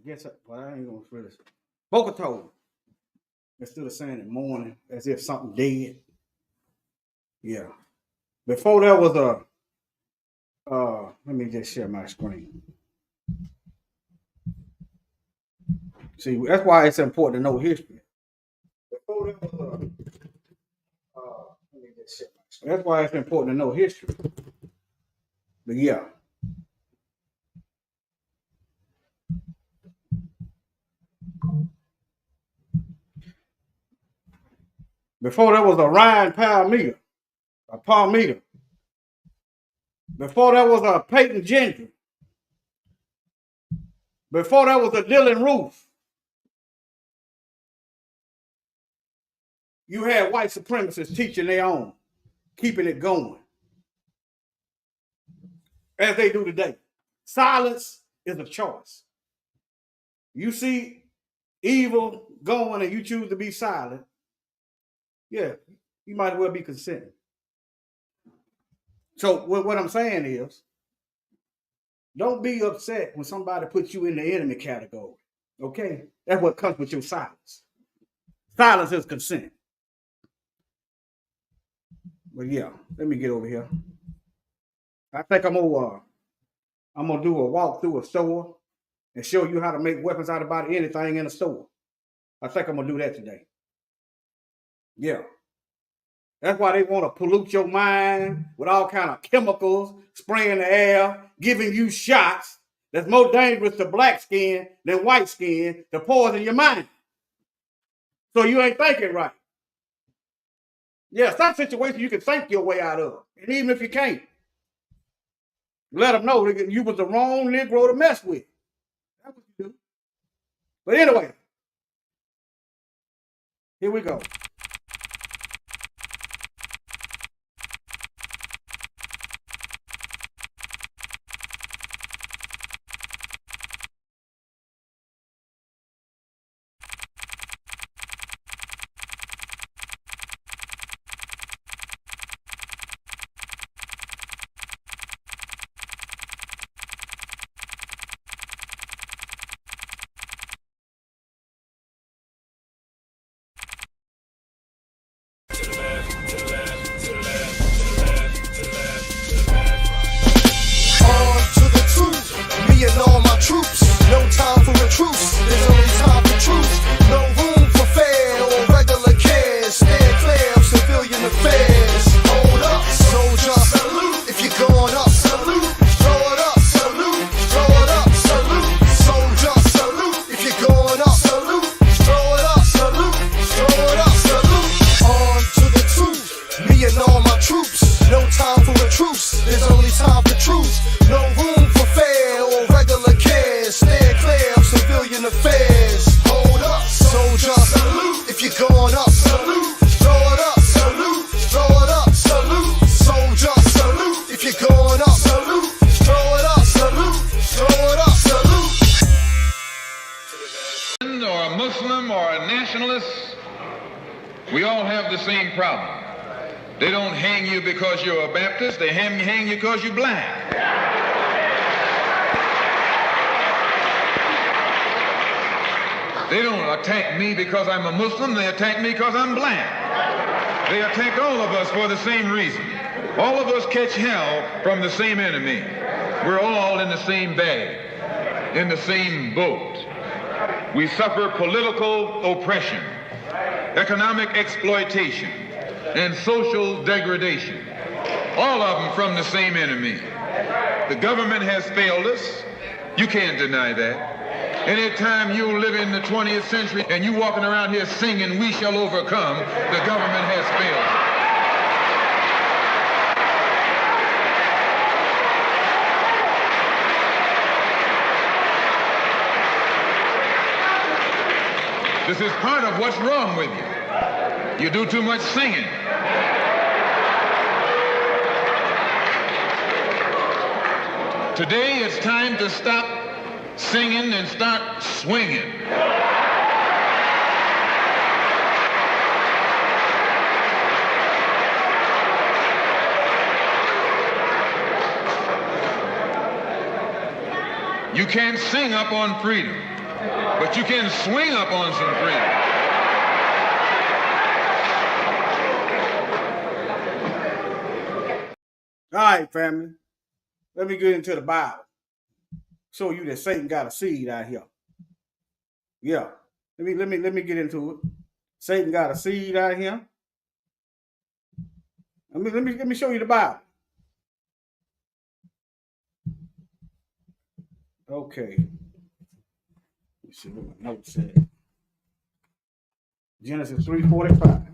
Guess well, I ain't gonna really. Bocato. Instead of saying it morning as if something dead. Yeah. Before that was a let me just share my screen. See, that's why it's important to know history. Before that was let me just share my screen. That's why it's important to know history. But yeah. Before that was a Ryan Palmeter. A Palmeter. Before that was a Peyton Gentry. Before that was a Dylan Roof. You had white supremacists teaching their own, keeping it going, as they do today. Silence is a choice. You see evil going and you choose to be silent, yeah, you might as well be consenting. So what I'm saying is, don't be upset when somebody puts you in the enemy category. Okay? That's what comes with your silence. Silence is consent. But yeah, let me get over here. I think I'm gonna do a walk through a store and show you how to make weapons out of about anything in a store. I think I'm gonna do that today. Yeah. That's why they want to pollute your mind with all kind of chemicals, spraying the air, giving you shots that's more dangerous to black skin than white skin to poison your mind. So you ain't thinking right. Yeah, some situations you can think your way out of. And even if you can't, let them know that you was the wrong Negro to mess with. That's what you do. But anyway, here we go. We all have the same problem. They don't hang you because you're a Baptist. They hang you because you're black. They don't attack me because I'm a Muslim. They attack me because I'm black. They attack all of us for the same reason. All of us catch hell from the same enemy. We're all in the same bag, in the same boat. We suffer political oppression, economic exploitation, and social degradation. All of them from the same enemy. The government has failed us. You can't deny that. Anytime you live in the 20th century and you walking around here singing, "We shall overcome," the government has failed. This is part of what's wrong with you. You do too much singing. Today it's time to stop singing and start swinging. You can't sing up on freedom. But you can swing up on some freedom. All right, family. Let me get into the Bible. Show you that Satan got a seed out here. Yeah. Let me get into it. Satan got a seed out here. Let me show you the Bible. Okay. Let's see what my notes said. Genesis 3:45.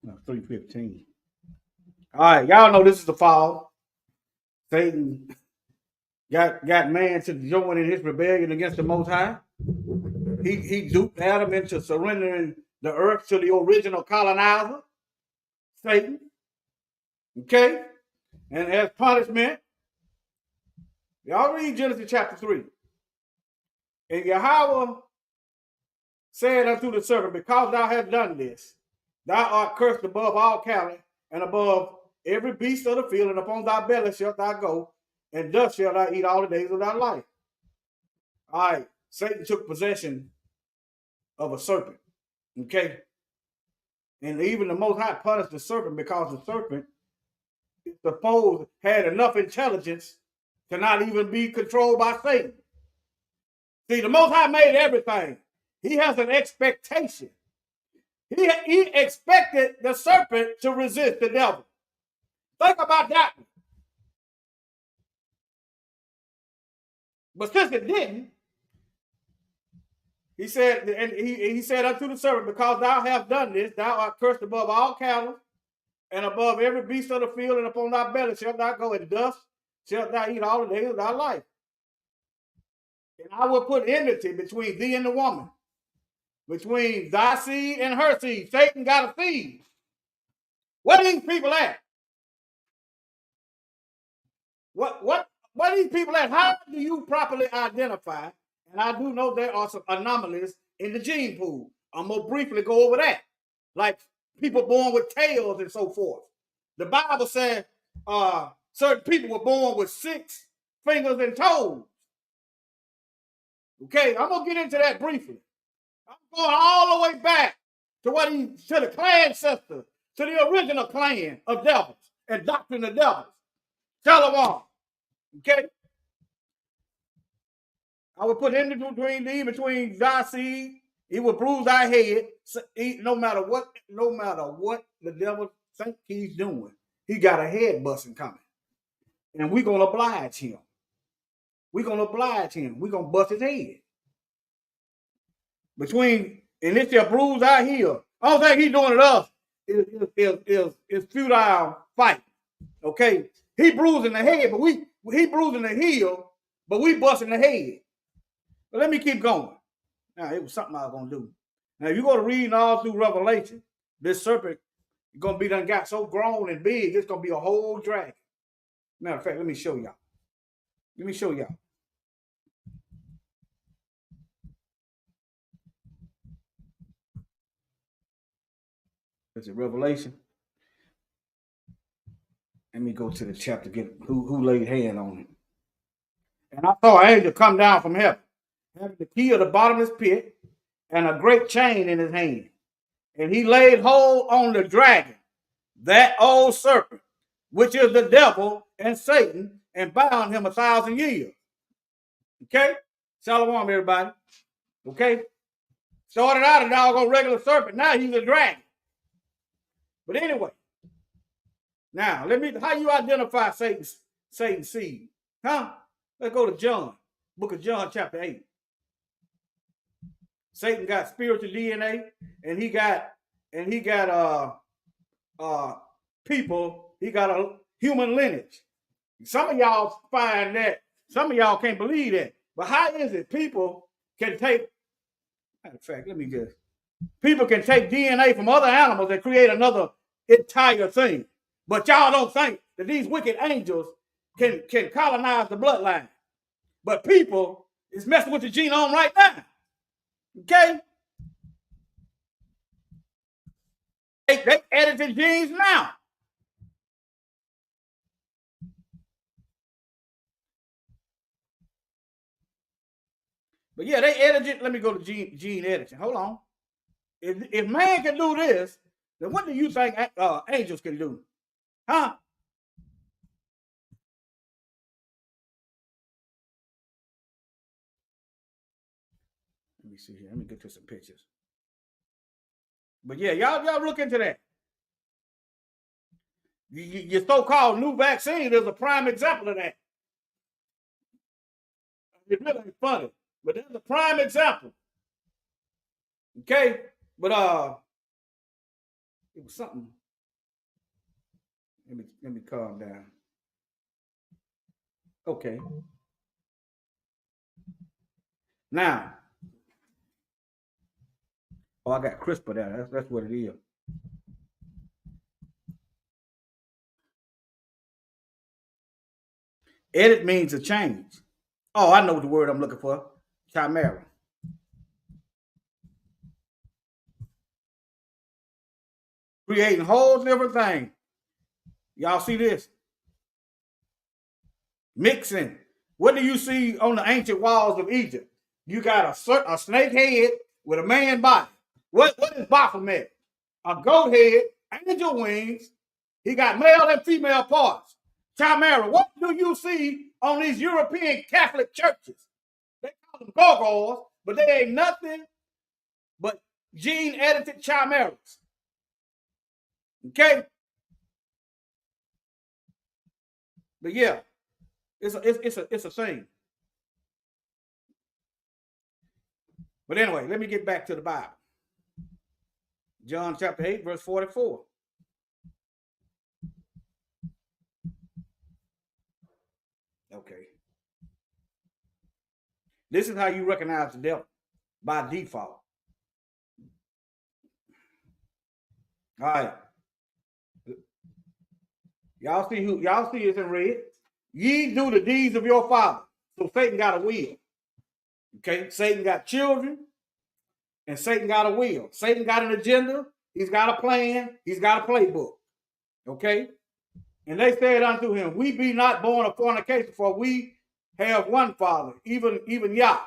No, 3:15. All right, y'all know this is the fall. Satan got man to join in his rebellion against the Most High. He duped Adam into surrendering the earth to the original colonizer, Satan. Okay? And as punishment, y'all read Genesis chapter 3. And Yahweh said unto the serpent, because thou hast done this, thou art cursed above all cattle and above every beast of the field, and upon thy belly shalt thou go, and dust shalt thou eat all the days of thy life. All right, Satan took possession of a serpent. Okay? And even the Most High punished the serpent because the serpent, supposed, had enough intelligence to not even be controlled by Satan. See, the Most High made everything. He has an expectation. He expected the serpent to resist the devil. Think about that. But since it didn't, he said, and he said unto the serpent, because thou hast done this, thou art cursed above all cattle and above every beast of the field, and upon thy belly shalt thou go, and dust shalt thou eat all the days of thy life. And I will put enmity between thee and the woman, between thy seed and her seed. Satan got a seed. Where are these people at? What are these people at? How do you properly identify? And I do know there are some anomalies in the gene pool. I'm going to briefly go over that. Like people born with tails and so forth. The Bible said certain people were born with 6 fingers and toes. Okay, I'm going to get into that briefly. I'm going all the way back to the Klancestor, to the original clan of devils and doctrine of devils. Shalom. Okay? I will put enmity between thee, between thy seed. He will bruise thy head. No matter what the devil think he's doing, he got a head busting coming. And we're going to oblige him. We're going to oblige him. We're going to bust his head. And it shall bruise our heel. I don't think he's doing it us. Is futile fight. Okay? He bruising the head, but he bruising the heel, but we busting the head. But let me keep going. Now, it was something I was going to do. Now, if you go to reading all through Revelation, this serpent is going to be done got so grown and big, it's going to be a whole dragon. Matter of fact, let me show y'all. Is it Revelation? Let me go to the chapter, get who laid hand on it. And I saw an angel come down from heaven, having the key of the bottomless pit and a great chain in his hand. And he laid hold on the dragon, that old serpent, which is the devil and Satan, and bound him 1,000 years. Okay? Shalom, everybody. Okay? Started out a doggone regular serpent. Now he's a dragon. But anyway, now how you identify Satan's seed? Huh? Let's go to John, book of John, chapter 8. Satan got spiritual DNA, and he got people, he got a human lineage. Some of y'all find that, some of y'all can't believe that. But how is it people can take, matter of fact, people can take DNA from other animals and create another entire thing. But y'all don't think that these wicked angels can colonize the bloodline. But people is messing with the genome right now. Okay? They editing genes now. But yeah, they edited. Let me go to gene editing. Hold on. If man can do this, then what do you think angels can do? Huh? Let me see here. Let me get to some pictures. But yeah, y'all look into that. Your so-called new vaccine is a prime example of that. It really ain't funny, but that's a prime example. Okay, but it was something. Let me calm down. Okay. Now, oh, I got CRISPR there. That's what it is. Edit means a change. Oh, I know the word I'm looking for. Chimera. Creating whole different thing. Y'all see this? Mixing. What do you see on the ancient walls of Egypt? You got a snake head with a man body. What is Baphomet? A goat head, angel wings. He got male and female parts. Chimera. What do you see on these European Catholic churches? They call them gargoyles, but they ain't nothing but gene edited chimeras. Okay? But yeah, it's a thing. But anyway, let me get back to the Bible. John chapter 8, verse 44. Okay. This is how you recognize the devil by default. All right. Y'all see it's in red. Ye do the deeds of your father. So Satan got a will. Okay, Satan got children, and Satan got a will. Satan got an agenda. He's got a plan. He's got a playbook. Okay, and they said unto him, "We be not born of fornication, for we have one Father, even Yah."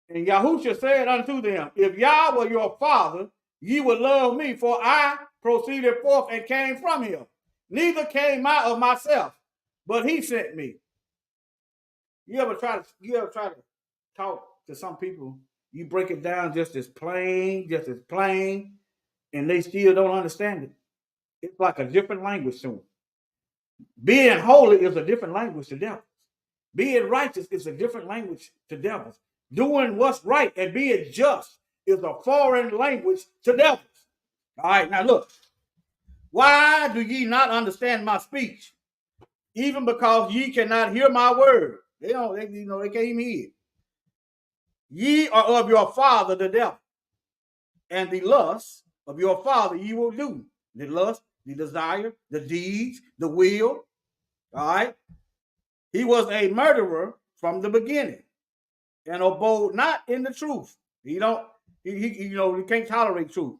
And Yahusha said unto them, "If Yah were your Father, ye would love me, for I proceeded forth and came from him. Neither came I of myself, but he sent me." You ever try to talk to some people? You break it down just as plain, and they still don't understand it. It's like a different language to them. Being holy is a different language to devils. Being righteous is a different language to devils. Doing what's right and being just is a foreign language to devils. All right, now look. Why do ye not understand my speech? Even because ye cannot hear my word. They can't even hear it. Ye are of your father the devil, and the lust of your father ye will do. The lust, the desire, the deeds, the will. All right. He was a murderer from the beginning, and abode not in the truth. He can't tolerate truth.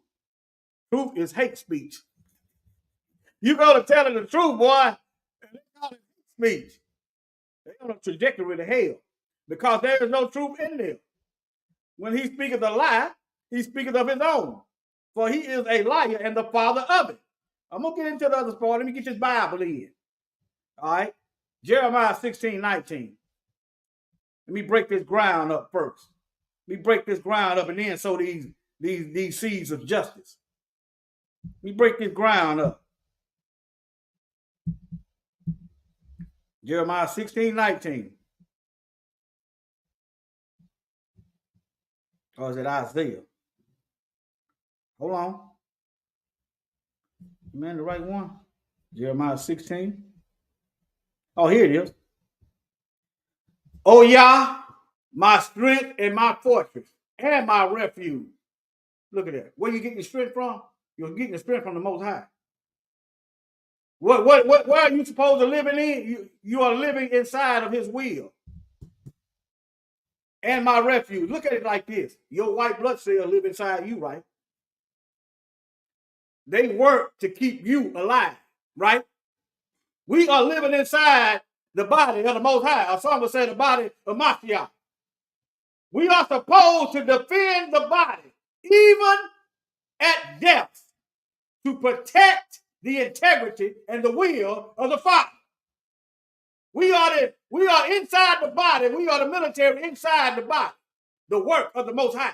Truth is hate speech. You go to telling the truth, boy, and they call it hate speech. They're on a trajectory to hell because there is no truth in them. When he speaketh a lie, he speaketh of his own, for he is a liar and the father of it. I'm going to get into the other part. Let me get this Bible in. All right. Jeremiah 16:19. Let me break this ground up first. Let me break this ground up and then sow these seeds of justice. Let me break this ground up. Jeremiah 16:19. Or is it Isaiah? Hold on. Man, the right one? Jeremiah 16. Oh, here it is. Oh, Yah, my strength and my fortress and my refuge. Look at that. Where you getting your strength from? You're getting the strength from the Most High. Where are you supposed to live in? You are living inside of his will. And my refuge. Look at it like this. Your white blood cell live inside you, right? They work to keep you alive, right? We are living inside the body of the Most High, or some would say the body of Mashiach. We are supposed to defend the body, even at death, to protect the integrity and the will of the Father. We are inside the body. We are the military inside the body, the work of the Most High.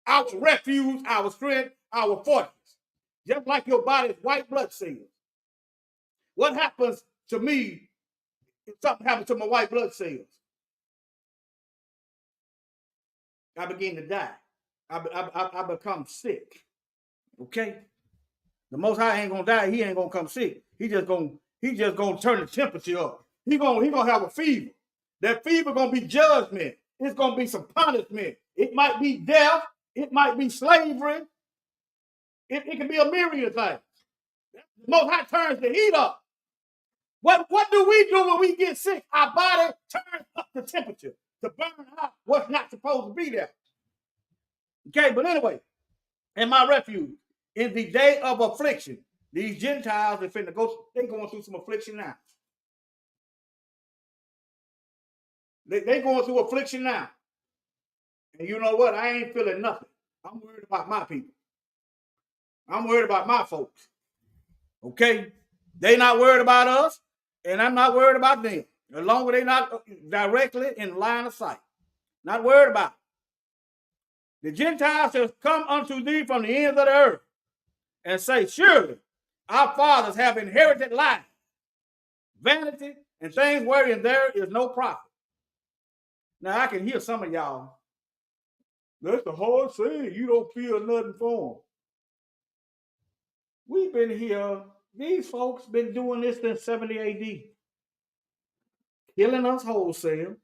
Our refuge, our strength, our fortress. Just like your body's white blood cells. What happens to me if something happens to my white blood cells? I begin to die. I become sick. Okay? The Most High ain't gonna die. He ain't gonna come sick. He just gonna turn the temperature up. He gonna have a fever. That fever gonna be judgment. It's gonna be some punishment. It might be death. It might be slavery. It can be a myriad of things. The Most High turns the heat up. What do we do when we get sick? Our body turns up the temperature to burn out what's not supposed to be there. Okay, but anyway, in my refuge, in the day of affliction, these Gentiles they're going through some affliction now. They're going through affliction now. And you know what? I ain't feeling nothing. I'm worried about my people. I'm worried about my folks. Okay? They not worried about us, and I'm not worried about them. As long as they're not directly in line of sight. Not worried about it. The Gentiles shall come unto thee from the ends of the earth and say, surely our fathers have inherited life, vanity, and things wherein there is no profit. Now, I can hear some of y'all. That's the hard saying. You don't feel nothing for them. We've been here. These folks been doing this since 70 AD. Killing us wholesale.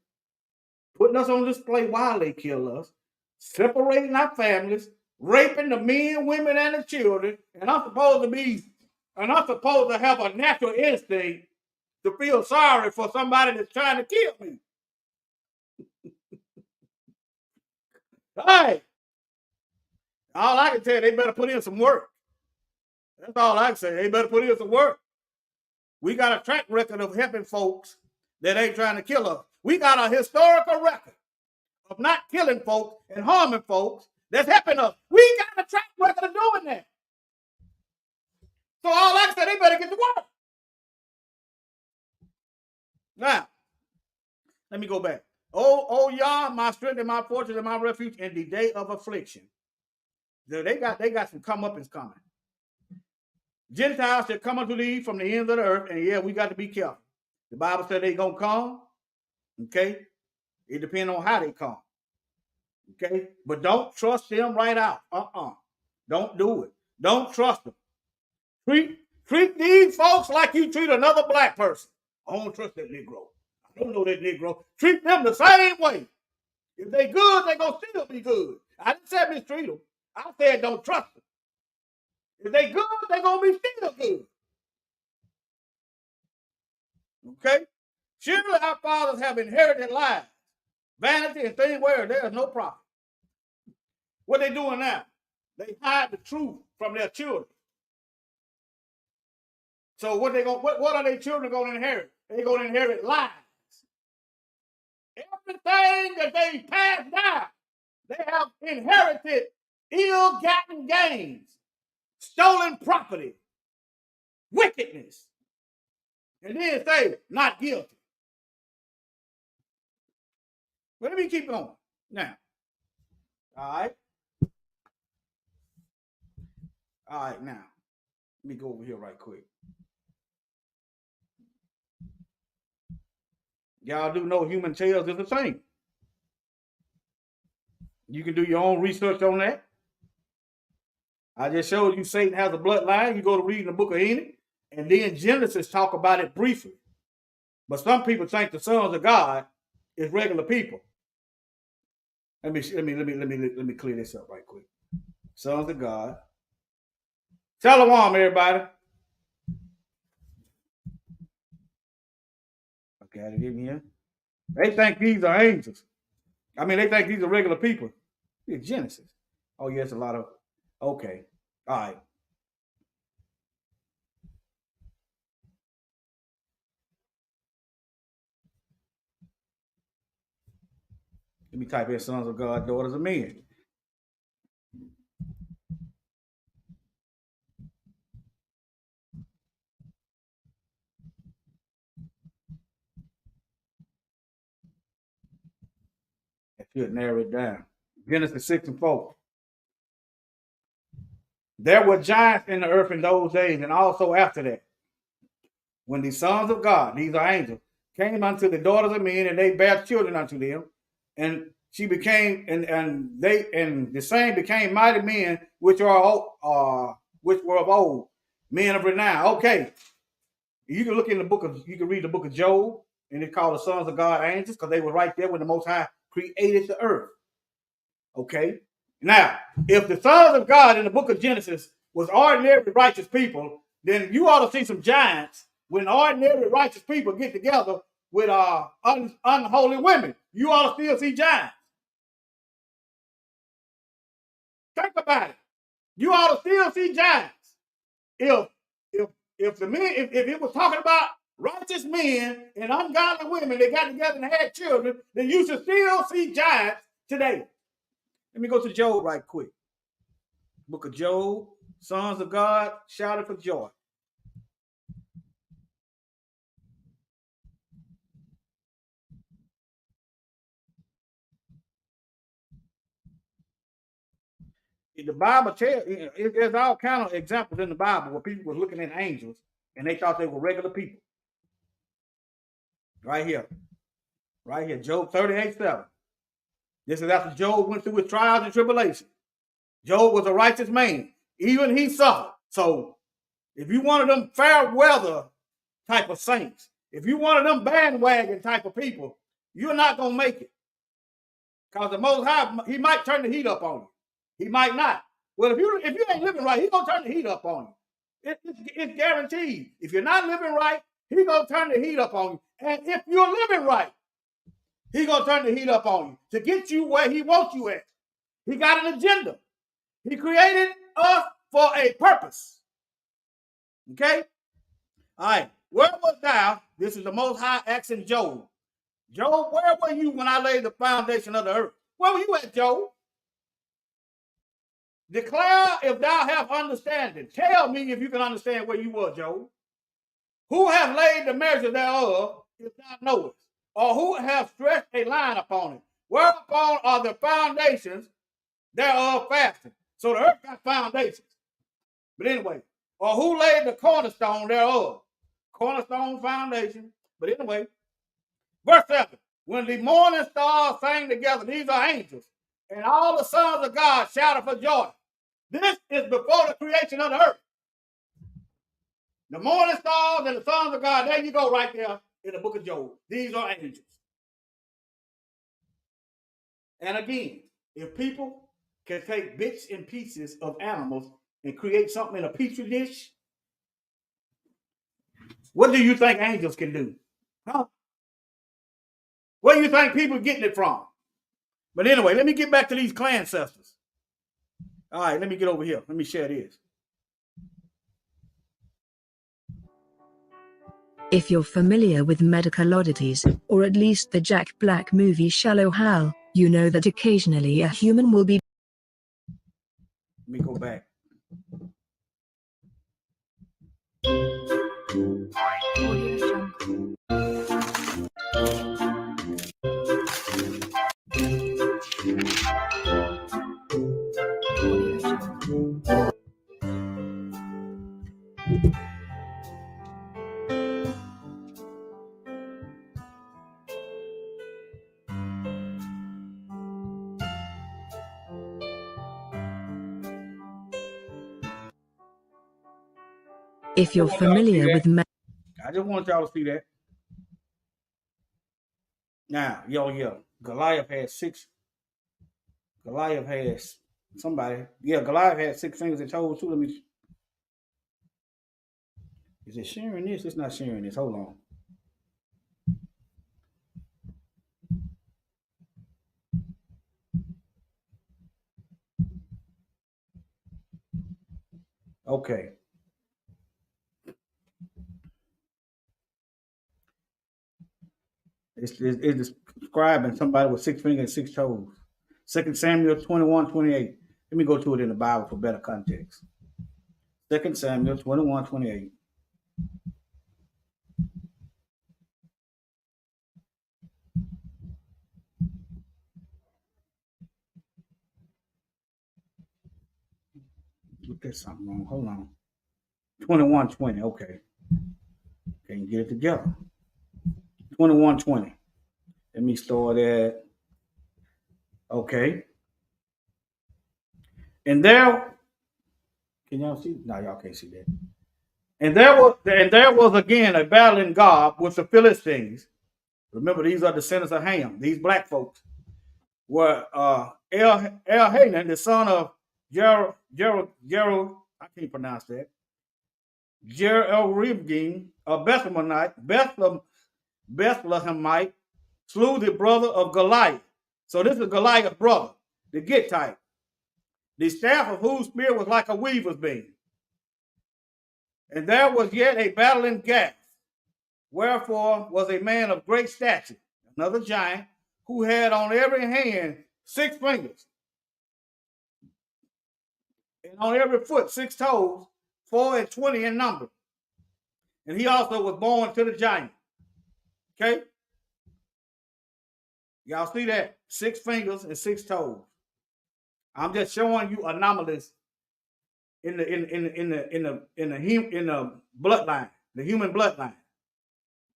Putting us on display while they kill us. Separating our families. Raping the men, women, and the children. And I'm supposed to have a natural instinct to feel sorry for somebody that's trying to kill me. Hey, all I can tell you, they better put in some work. That's all I can say. They better put in some work. We got a track record of helping folks that ain't trying to kill us. We got a historical record of not killing folks and harming folks that's helping us. We got a track record of doing that. So all I can say, they better get to work. Now, let me go back. Oh, Yah, my strength and my fortress and my refuge in the day of affliction. They got some comeuppance coming. Gentiles shall come unto thee from the ends of the earth, and yeah, we got to be careful. The Bible said they gonna come. Okay, it depends on how they come. Okay, but don't trust them right out. Don't do it. Don't trust them. Treat these folks like you treat another black person. I don't trust that Negro. I don't know that Negro. Treat them the same way. If they good, they gonna still be good. I didn't say mistreat them. I said don't trust them. If they good, they gonna be still good. Okay? Surely our fathers have inherited lives, vanity, and things where there is no profit. What they doing now? They hide the truth from their children. So what are their children going to inherit? They're going to inherit lies. Everything that they passed down, they have inherited ill-gotten gains, stolen property, wickedness, and then say, not guilty. But let me keep going. Now, all right, now, let me go over here right quick. Y'all do know human tails is a thing. You can do your own research on that. I just showed you Satan has a bloodline. You go to read in the book of Enoch, and then Genesis talk about it briefly. But some people think the sons of God is regular people. Let me clear this up right quick. Sons of God. Shalom, everybody. I got it in here. They think these are angels. They think these are regular people. It's Genesis. Oh, yes, a lot of. Okay. All right. Let me type in sons of God, daughters of men. That should narrow it down. Genesis 6 and 4. There were giants in the earth in those days, and also after that, when the sons of God, these are angels, came unto the daughters of men, and they bare children unto them, and she became, and the same became mighty men, which were of old, men of renown. Okay, you can look in the you can read the book of Job, and it's called the sons of God angels, because they were right there when the Most High created the earth. Okay, now if the sons of God in the book of Genesis was ordinary righteous people, then you ought to see some giants. When ordinary righteous people get together with unholy women, you ought to still see giants. Think about it. You ought to still see giants. If the men, if it was talking about righteous men and ungodly women that got together and had children, then you should still see giants today. Let me go to Job right quick. Book of Job, sons of God shouted for joy. The Bible tells, there's all kind of examples in the Bible where people were looking at angels and they thought they were regular people. Right here, Job 38:7. This is after Job went through his trials and tribulations. Job was a righteous man. Even he suffered. So if you one of them fair weather type of saints, if you one of them bandwagon type of people, you're not going to make it. Because the Most High, he might turn the heat up on you. He might not. Well, if you ain't living right, he's going to turn the heat up on you. It's guaranteed. If you're not living right, he's going to turn the heat up on you. And if you're living right, he's going to turn the heat up on you to get you where he wants you at. He got an agenda. He created us for a purpose. Okay? All right. Where was thou? This is the Most High asking Job. Job, where were you when I laid the foundation of the earth? Where were you at, Job? Declare if thou have understanding. Tell me if you can understand where you were, Job. Who have laid the measure thereof, if thou knowest? Or who have stretched a line upon it? Whereupon are the foundations thereof fastened? So the earth got foundations. But anyway, or who laid the cornerstone thereof? Cornerstone foundation. But anyway, verse 7. When the morning stars sang together, these are angels, and all the sons of God shouted for joy. This is before the creation of the earth. The morning stars and the sons of God, there you go right there in the book of Job. These are angels. And again, if people can take bits and pieces of animals and create something in a petri dish, what do you think angels can do? Huh? Where do you think people are getting it from? But anyway, let me get back to these Klancestors. All right, let me get over here. Let me share this. If you're familiar with medical oddities, or at least the Jack Black movie Shallow Hal, you know that occasionally a human will be. Let me go back. If you're familiar with I just want y'all to see that. Now, Goliath had 6. Goliath has somebody. Yeah, Goliath had 6 fingers and toes too. Let me. Is it sharing this? It's not sharing this. Hold on. Okay. It's describing somebody with 6 fingers and 6 toes. 2 Samuel 21:28. Let me go to it in the Bible for better context. 2 Samuel 21:28. Look at something wrong. Hold on. 21:20. Okay. Can you get it together? 21:20. Let me start at. Okay. And there, can y'all see? No, y'all can't see that. And there was again a battle in Gob with the Philistines. Remember, these are descendants of Ham. These black folks were Elhanan, the son of Gerald, I can't pronounce that. Jeraribgim, a Bethlehemite, slew the brother of Goliath. So this is Goliath's brother, the Gittite, the staff of whose spear was like a weaver's beam. And there was yet a battle in Gath, wherefore was a man of great stature, another giant, who had on every hand 6 fingers, and on every foot 6 toes, 24 in number. And he also was born to the giant. Okay? Y'all see that? 6 fingers and 6 toes. I'm just showing you anomalies in the bloodline, the human bloodline.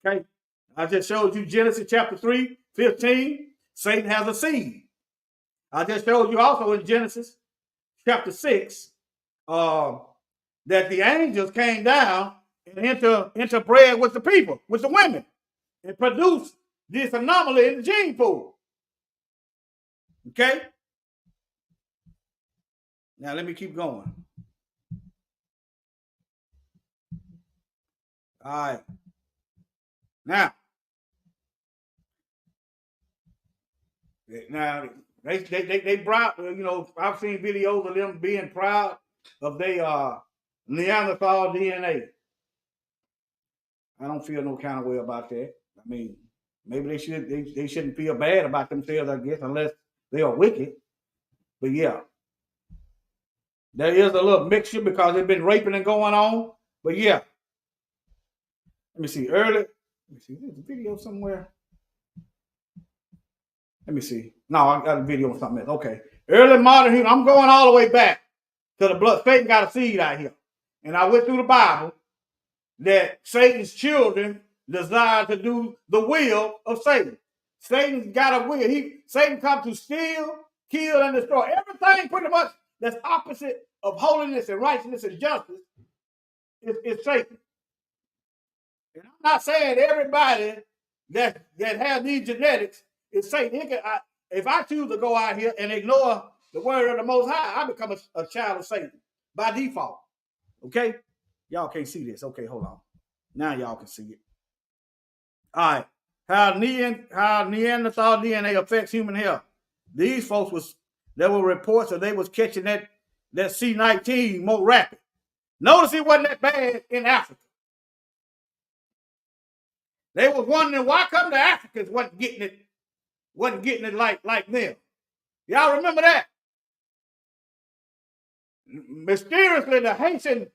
Okay? I just showed you Genesis chapter 3:15. Satan has a seed. I just showed you also in Genesis chapter 6 that the angels came down and interbred with the people, with the women, and produced this anomaly in the gene pool. Okay? Now let me keep going. All right. Now they proud, I've seen videos of them being proud of their Neanderthal DNA. I don't feel no kind of way about that. I mean, maybe they shouldn't feel bad about themselves, I guess, unless they are wicked. But yeah, there is a little mixture because there's been raping and going on. But yeah, let me see. There's a video somewhere. Let me see. No, I got a video on something else. Okay. Early modern human. I'm going all the way back to the blood. Satan got a seed out here. And I went through the Bible that Satan's children desire to do the will of Satan. Satan's got a will. Satan comes to steal, kill, and destroy. Everything pretty much that's opposite of holiness and righteousness and justice is Satan. And I'm not saying everybody that has these genetics is Satan. If I choose to go out here and ignore the word of the Most High, I become a child of Satan by default. Okay? Y'all can't see this. Okay, hold on. Now y'all can see it. All right. How Neanderthal DNA affects human health. These folks there were reports that they was catching that C19 more rapid. Notice it wasn't that bad in Africa. They was wondering why come the Africans wasn't getting it like them. Y'all remember that? Mysteriously, the Haitian,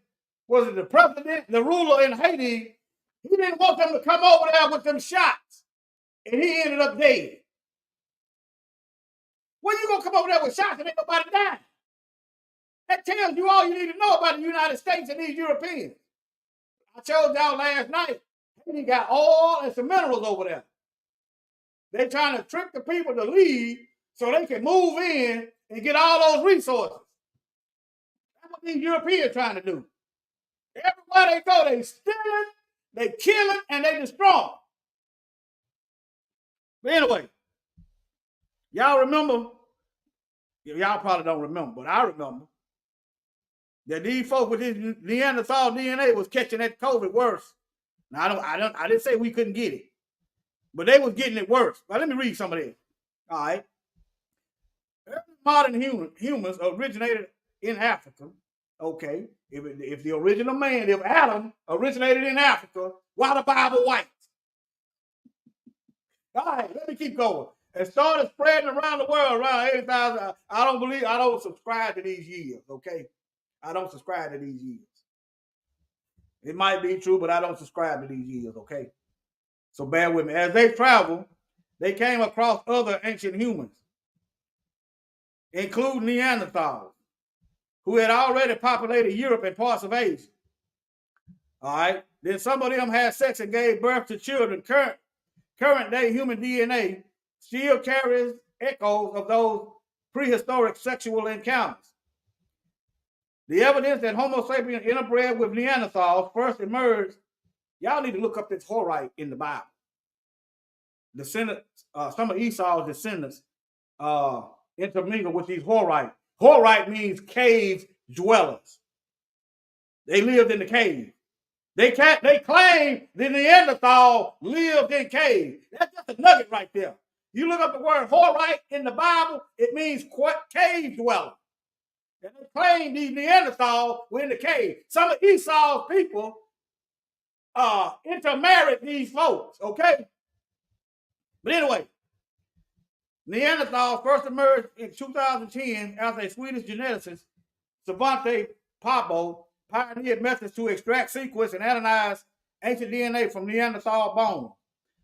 was it the president, the ruler in Haiti, he didn't want them to come over there with them shots. And he ended up dead. When you gonna come over there with shots and ain't nobody dying? That tells you all you need to know about the United States and these Europeans. I told y'all last night, Haiti got oil and some minerals over there. They're trying to trick the people to leave so they can move in and get all those resources. That's what these Europeans trying to do. Everywhere they go, they stealing, they killing, and they destroying. But anyway, y'all remember, y'all probably don't remember, but I remember that these folks with this Neanderthal DNA was catching that COVID worse. Now I didn't say we couldn't get it, but they was getting it worse. But let me read some of this. All right. Modern humans originated in Africa. Okay. If the original man, if Adam originated in Africa, why the Bible white? All right, let me keep going. And started spreading around the world, around 80,000. I don't subscribe to these years, okay? I don't subscribe to these years. It might be true, but I don't subscribe to these years, okay? So bear with me. As they traveled, they came across other ancient humans, including Neanderthals, who had already populated Europe and parts of Asia. All right. Then some of them had sex and gave birth to children. Current day human DNA still carries echoes of those prehistoric sexual encounters. The evidence that Homo sapiens interbred with Neanderthals first emerged. Y'all need to look up this Horite in the Bible. Some of Esau's descendants intermingle with these Horite. Horite means cave dwellers. They lived in the cave. They claim the Neanderthal lived in caves. That's just a nugget right there. You look up the word Horite in the Bible, it means cave dweller. And they claim these Neanderthal were in the cave. Some of Esau's people intermarried these folks, okay? But anyway, Neanderthal first emerged in 2010 as a Swedish geneticist, Svante Pääbo, pioneered methods to extract, sequence, and analyze ancient DNA from Neanderthal bone.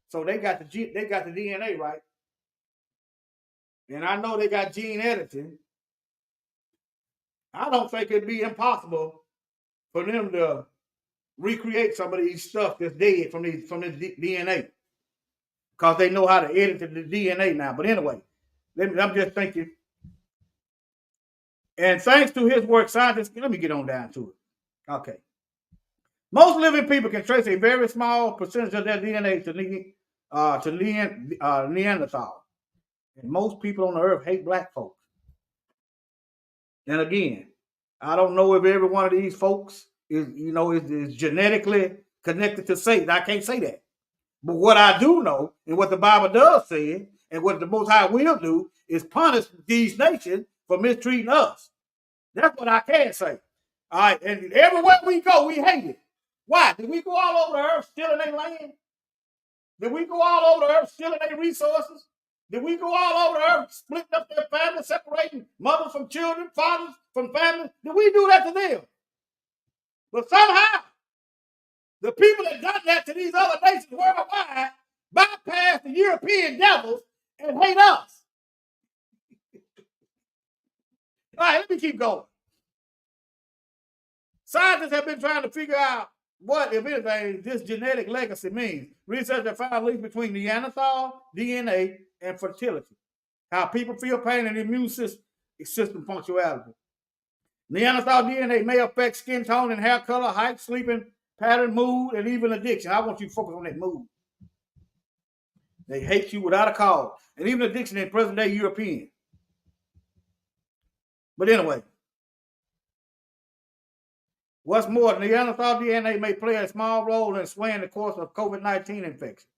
So they got the DNA right, and I know they got gene editing. I don't think it'd be impossible for them to recreate some of these stuff that's dead from this DNA, because they know how to edit the DNA now. But anyway, I'm just thinking. And thanks to his work, scientists, let me get on down to it. Okay. Most living people can trace a very small percentage of their DNA to Neanderthal. And most people on the earth hate black folks. And again, I don't know if every one of these folks is genetically connected to Satan. I can't say that. But what I do know, and what the Bible does say, and what the Most High will do, is punish these nations for mistreating us. That's what I can say. All right, and everywhere we go, we hate it. Why? Did we go all over the earth stealing their land? Did we go all over the earth stealing their resources? Did we go all over the earth splitting up their families, separating mothers from children, fathers from families? Did we do that to them? But somehow, the people that done that to these other nations worldwide bypass the European devils and hate us. All right, let me keep going. Scientists have been trying to figure out what, if anything, this genetic legacy means. Researchers have found links between Neanderthal DNA and fertility, how people feel pain and immune system punctuality. Neanderthal DNA may affect skin tone and hair color, height, sleeping pattern, mood, and even addiction. I want you to focus on that mood. They hate you without a cause, and even addiction in present-day European. But anyway, what's more, Neanderthal DNA may play a small role in swaying the course of COVID-19 infection.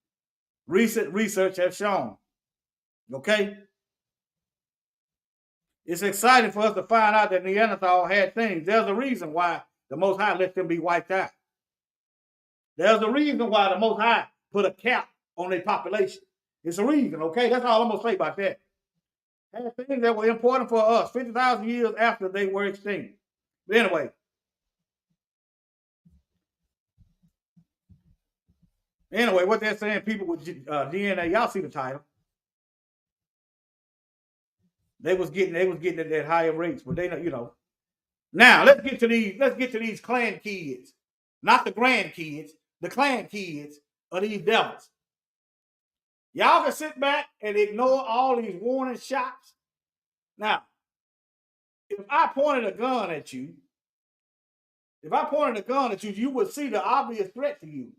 Recent research has shown. Okay? It's exciting for us to find out that Neanderthal had things. There's a reason why the Most High let them be wiped out. There's a reason why the Most High put a cap on their population. It's a reason, okay? That's all I'm going to say about that. Had things that were important for us 50,000 years after they were extinct. But anyway, what they're saying, people with DNA, y'all see the title. They was getting it at higher rates, but they know. Now let's get to these clan kids, not the grandkids, the clan kids of these devils. Y'all can sit back and ignore all these warning shots. Now, if I pointed a gun at you, you would see the obvious threat to you.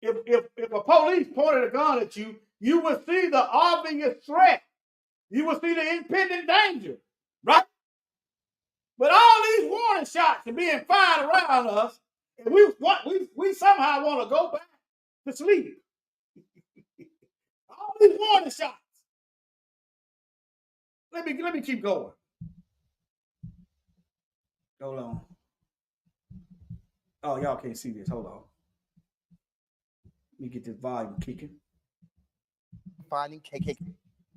If a police pointed a gun at you, you would see the obvious threat. You would see the impending danger, right? But all these warning shots are being fired around us, and we somehow want to go back to sleep. All these warning shots. Let me keep going. Hold on. Oh, y'all can't see this. Hold on. Let me get this volume kicking. finding KKK.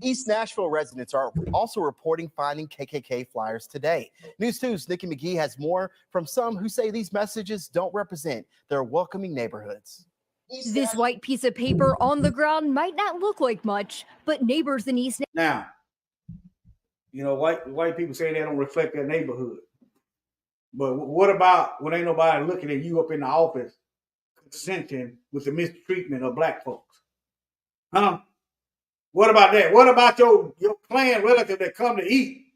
East Nashville residents are also reporting finding KKK flyers today. News 2's Nikki McGee has more from some who say these messages don't represent their welcoming neighborhoods. This white piece of paper on the ground might not look like much, but neighbors in East Now, you know, white people say they don't reflect their neighborhood. But what about when ain't nobody looking at you up in the office consenting with the mistreatment of black folks? Huh? What about that? What about your clan relative that come to eat?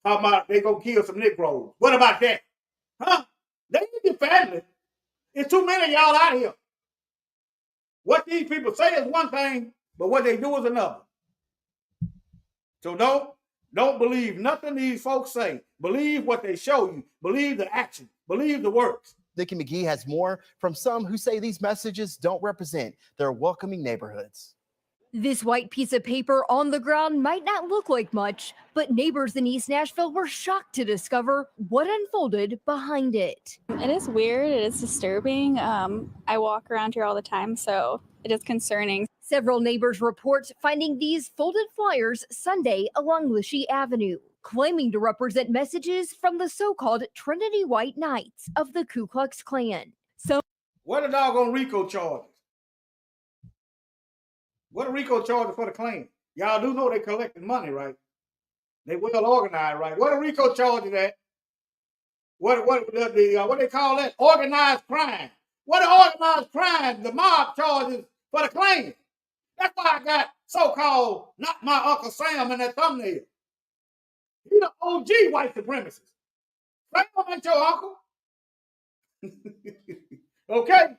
Talking about they gonna kill some Negroes. What about that? Huh? They need your family. There's too many of y'all out here. What these people say is one thing, but what they do is another. So don't believe nothing these folks say. Believe what they show you. Believe the action. Believe the works. Nikki McGee has more from some who say these messages don't represent their welcoming neighborhoods. This white piece of paper on the ground might not look like much, but neighbors in East Nashville were shocked to discover what unfolded behind it. It is weird. It is disturbing. I walk around here all the time, so it is concerning. Several neighbors report finding these folded flyers Sunday along Lichy Avenue, claiming to represent messages from the so-called Trinity White Knights of the Ku Klux Klan. What are doggone RICO charges? What are RICO charges for the Klan? Y'all do know they collecting money, right? They well organized, right? What are RICO charges at? What they call that? Organized crime. What are organized crime? The mob charges for the Klan. That's why I got so-called not my Uncle Sam in that thumbnail. He the OG white supremacist. Sam ain't your uncle. Okay?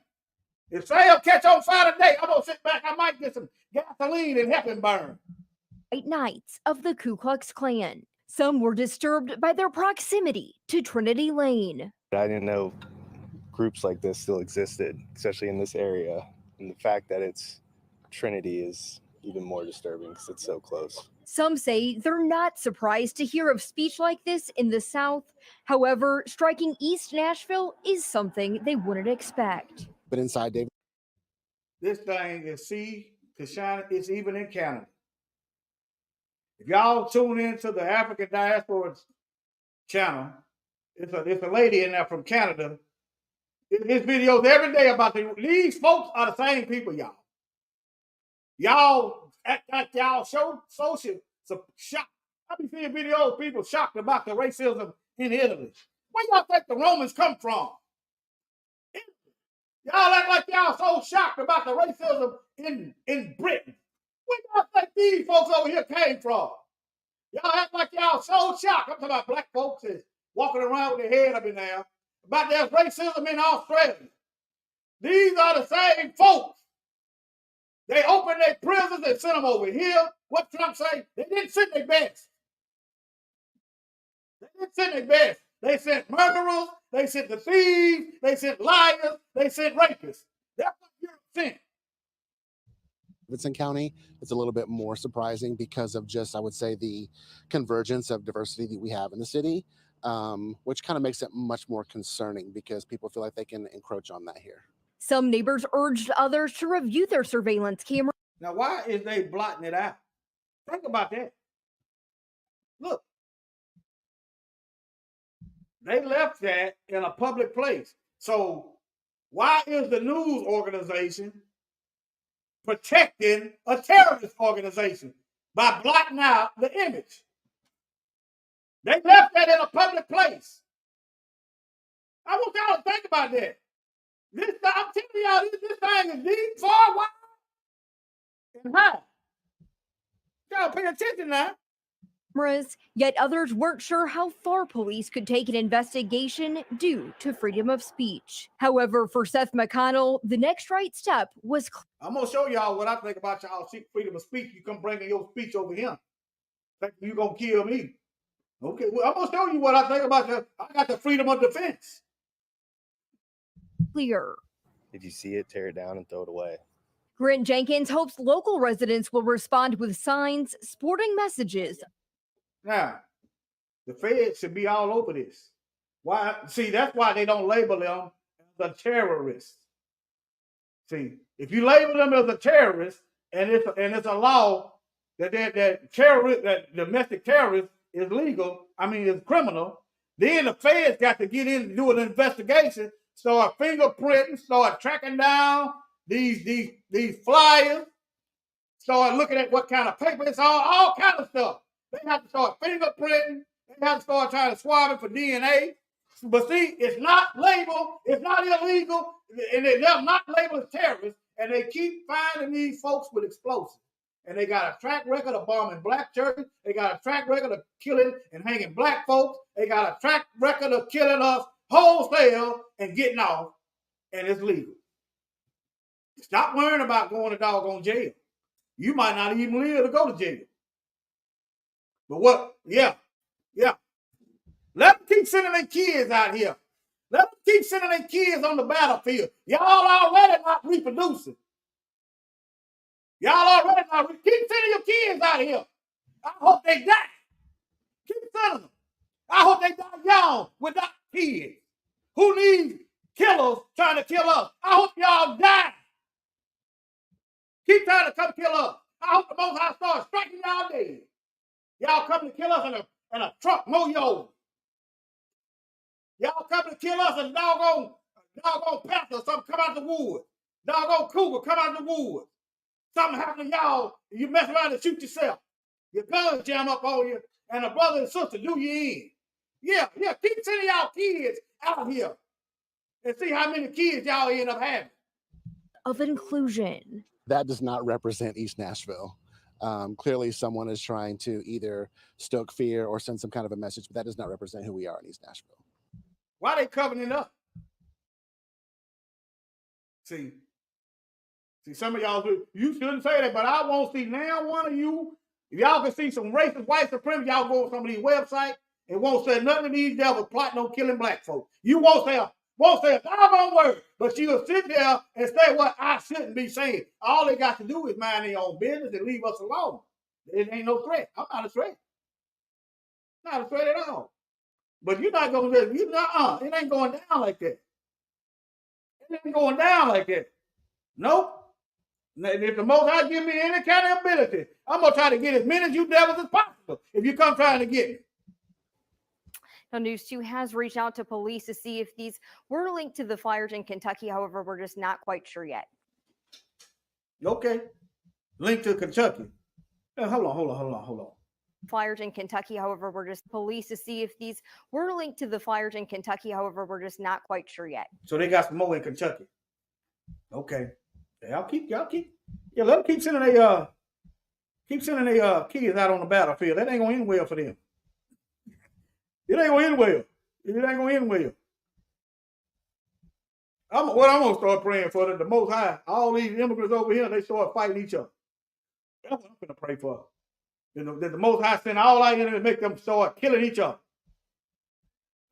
If Sam catch on fire today, I'm going to sit back. I might get some gasoline and help him burn. White Knights of the Ku Klux Klan. Some were disturbed by their proximity to Trinity Lane. I didn't know groups like this still existed, especially in this area. And the fact that it's Trinity is even more disturbing because it's so close. Some say they're not surprised to hear of speech like this in the South. However, striking East Nashville is something they wouldn't expect. But inside, David, this thing is it's even in Canada. If y'all tune into the African Diaspora channel, it's a lady in there from Canada. It's videos every day about these folks are the same people, y'all. Y'all act like y'all social shock. I be seeing videos of people shocked about the racism in Italy. Where y'all think the Romans come from? Y'all act like y'all so shocked about the racism in Britain. Where y'all think these folks over here came from? Y'all act like y'all so shocked. I'm talking about black folks is walking around with their head up in there about there's racism in Australia. These are the same folks. They opened their prisons and sent them over here. What Trump say? They didn't send their best. They didn't send their best. They sent murderers. They sent the thieves. They sent liars. They sent rapists. That's what Europe sent. Davidson County, it's a little bit more surprising because of just, I would say, the convergence of diversity that we have in the city, which kind of makes it much more concerning because people feel like they can encroach on that here. Some neighbors urged others to review their surveillance camera. Now, why is they blotting it out? Think about that. Look. They left that in a public place. So why is the news organization protecting a terrorist organization by blotting out the image? They left that in a public place. I want y'all to think about that. I'm telling y'all, this thing is deep, far, wide, and high. Y'all pay attention now. Yet others weren't sure how far police could take an investigation due to freedom of speech. However, for Seth McConnell, the next right step was I'm going to show y'all what I think about y'all freedom of speech. You come bringing your speech over here. Think you going to kill me. Okay, well, I'm going to show you what I think about I got the freedom of defense. clear. If you see it, tear it down and throw it away. Grant Jenkins hopes local residents will respond with signs, sporting messages. Now, the feds should be all over this. Why? See, that's why they don't label them as a terrorist. See, if you label them as a terrorist and it's a law that domestic terrorist is legal. I mean, it's criminal. Then the feds got to get in and do an investigation, start fingerprinting, start tracking down these flyers, start looking at what kind of paper it's all kind of stuff. They have to start fingerprinting. They have to start trying to swab it for DNA. But see, it's not labeled, it's not illegal, and they're not labeled as terrorists, and they keep finding these folks with explosives. And they got a track record of bombing black churches. They got a track record of killing and hanging black folks. They got a track record of killing us wholesale and getting off, and it's legal. Stop worrying about going to doggone jail. You might not even live to go to jail. But what? Yeah. Let them keep sending their kids out here. Let them keep sending their kids on the battlefield. Y'all already not reproducing. Keep sending your kids out here. I hope they die. Keep sending them. I hope they die young without kids. Who needs killers trying to kill us? I hope y'all die. Keep trying to come kill us. I hope the Most High starts striking y'all dead. Y'all come to kill us in a truck, moyo. Y'all come to kill us and doggone panther, something come out the wood. Doggone cougar come out the wood. Something happened to y'all, you mess around and shoot yourself. Your guns jam up on you, and a brother and sister do you in. Yeah, keep sending y'all kids out here and see how many kids y'all end up having. Of inclusion. That does not represent East Nashville. Clearly, someone is trying to either stoke fear or send some kind of a message, but that does not represent who we are in East Nashville. Why they covering it up? See, some of y'all do. You shouldn't say that, but I won't see now one of you. If y'all can see some racist white supremacists, y'all go on some of these websites and won't say nothing of these devils plotting on killing black folks. You won't say a doggone word, but you'll sit there and say what I shouldn't be saying. All they got to do is mind their own business and leave us alone. It ain't no threat. I'm not a threat. Not a threat at all. But you're not going to, it ain't going down like that. It ain't going down like that. Nope. If the Most High give me any kind of ability, I'm going to try to get as many of you devils as possible if you come trying to get me. Now, News 2 has reached out to police to see if these were linked to the fires in Kentucky. However, we're just not quite sure yet. Okay. Linked to Kentucky. Hold on. Fires in Kentucky. However, we're just police to see if these were linked to the fires in Kentucky. However, we're just not quite sure yet. So they got some more in Kentucky. Okay. Y'all keep. Yeah, let them keep sending their kids out on the battlefield. That ain't gonna end well for them. It ain't gonna end well. I'm gonna start praying for the Most High. All these immigrants over here, they start fighting each other. That's what I'm gonna pray for. That the Most High send all our enemies and make them start killing each other.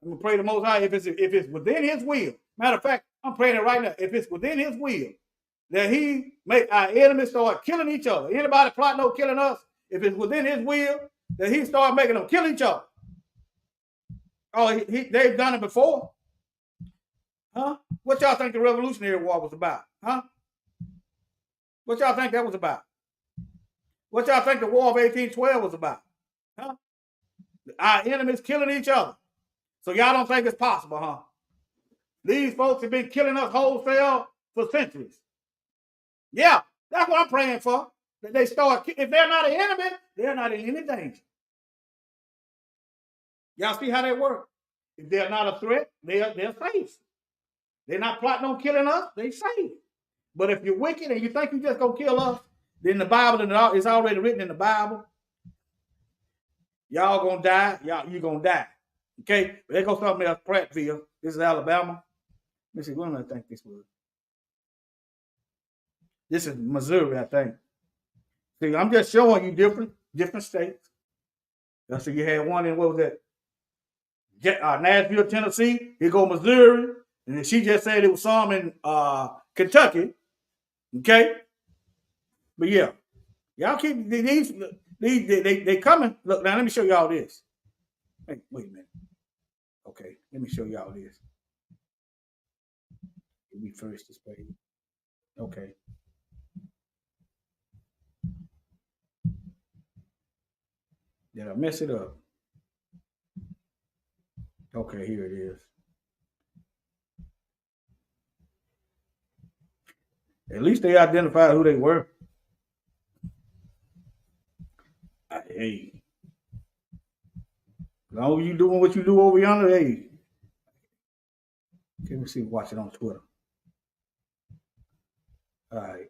I'm gonna pray the Most High if it's within His will. Matter of fact, I'm praying it right now. If it's within His will, that He make our enemies start killing each other. Anybody plotting on killing us, if it's within His will, that He start making them kill each other. Oh, they've done it before, huh? What y'all think the Revolutionary War was about, huh? What y'all think that was about? What y'all think the War of 1812 was about, huh? Our enemies killing each other. So y'all don't think it's possible, huh? These folks have been killing us wholesale for centuries. Yeah, that's what I'm praying for. That they start. If they're not an enemy, they're not in any danger. Y'all see how they work? If they're not a threat, they're safe. They're not plotting on killing us, they're safe. But if you're wicked and you think you're just going to kill us, then the Bible, it's already written in the Bible. Y'all going to die. You're going to die. Okay? But there goes something else, Prattville. This is Alabama. Let me see, when I think this was. This is Missouri, I think. See, I'm just showing you different states. So you had one in, what was that? Nashville, Tennessee. Here go Missouri. And then she just said it was some in Kentucky. Okay? But yeah. Y'all keep they coming. Look, now let me show y'all this. Hey, wait a minute. Okay, let me show y'all this. Let me first this page. Okay. Did I mess it up? Okay, here it is. At least they identified who they were. Hey, as long as you doing what you do over yonder, hey. Let me see, watch it on Twitter. All right.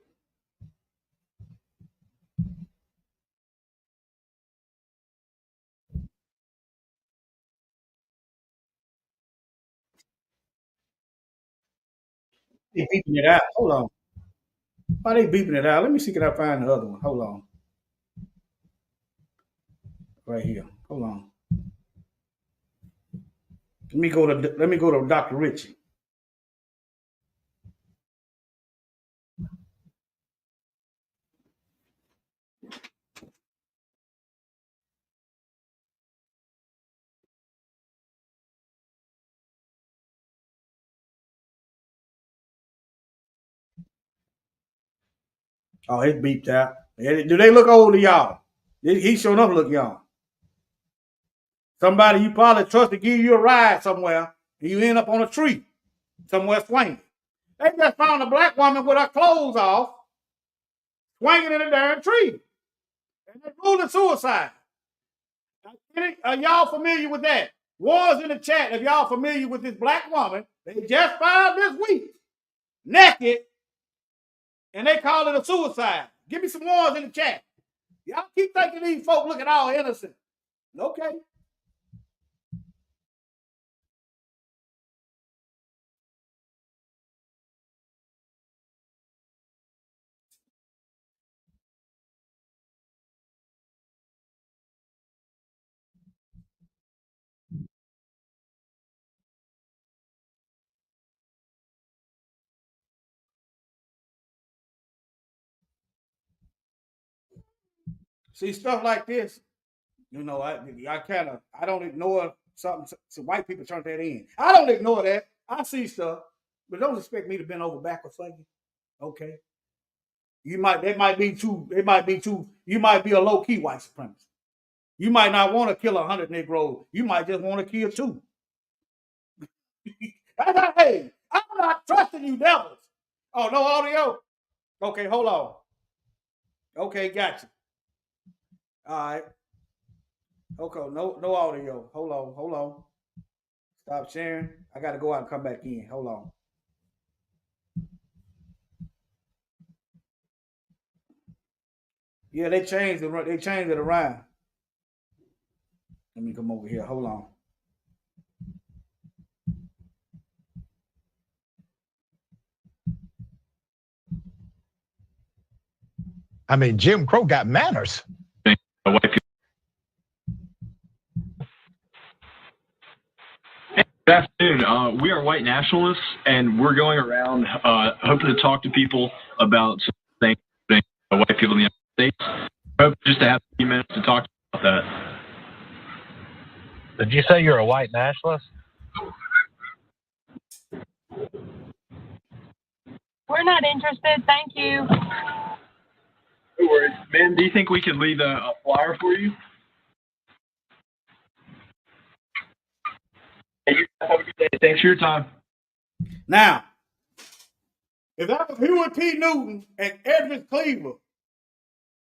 They beeping it out. Hold on. Why they beeping it out? Let me see, can I find the other one? Hold on. Right here. Hold on. Let me go to Dr. Richie. Oh, it's beeped out. Do they look old to y'all? He sure enough look young. Somebody you probably trust to give you a ride somewhere, and you end up on a tree somewhere swinging. They just found a black woman with her clothes off, swinging in a damn tree. And they ruled it suicide. Are y'all familiar with that? Wars in the chat, if y'all familiar with this black woman, they just found this week, naked, and they call it a suicide. Give me some wars in the chat. Y'all keep thinking these folk looking all innocent. Okay. See, stuff like this, you know, I don't ignore something. So white people turn that in. I don't ignore that. I see stuff, but don't expect me to bend over backwards for you. Okay. You might be a low-key white supremacist. You might not want to kill 100 Negroes. You might just want to kill 2. Hey, I'm not trusting you devils. Oh, no audio? Okay, hold on. Okay, gotcha. All right. Okay, no audio. Hold on. Stop sharing. I got to go out and come back in. Hold on. Yeah, they changed it around. Let me come over here. Hold on. I mean, Jim Crow got manners. Good afternoon. We are white nationalists, and we're going around hoping to talk to people about some things white people in the United States. I hope just to have a few minutes to talk about that. Did you say you're a white nationalist? We're not interested, thank you. No worries. Ma'am, do you think we could leave a flyer for you? Hey, you have a good day. Thanks for your time. Now, if that was Hewitt P. Newton and Edward Cleaver,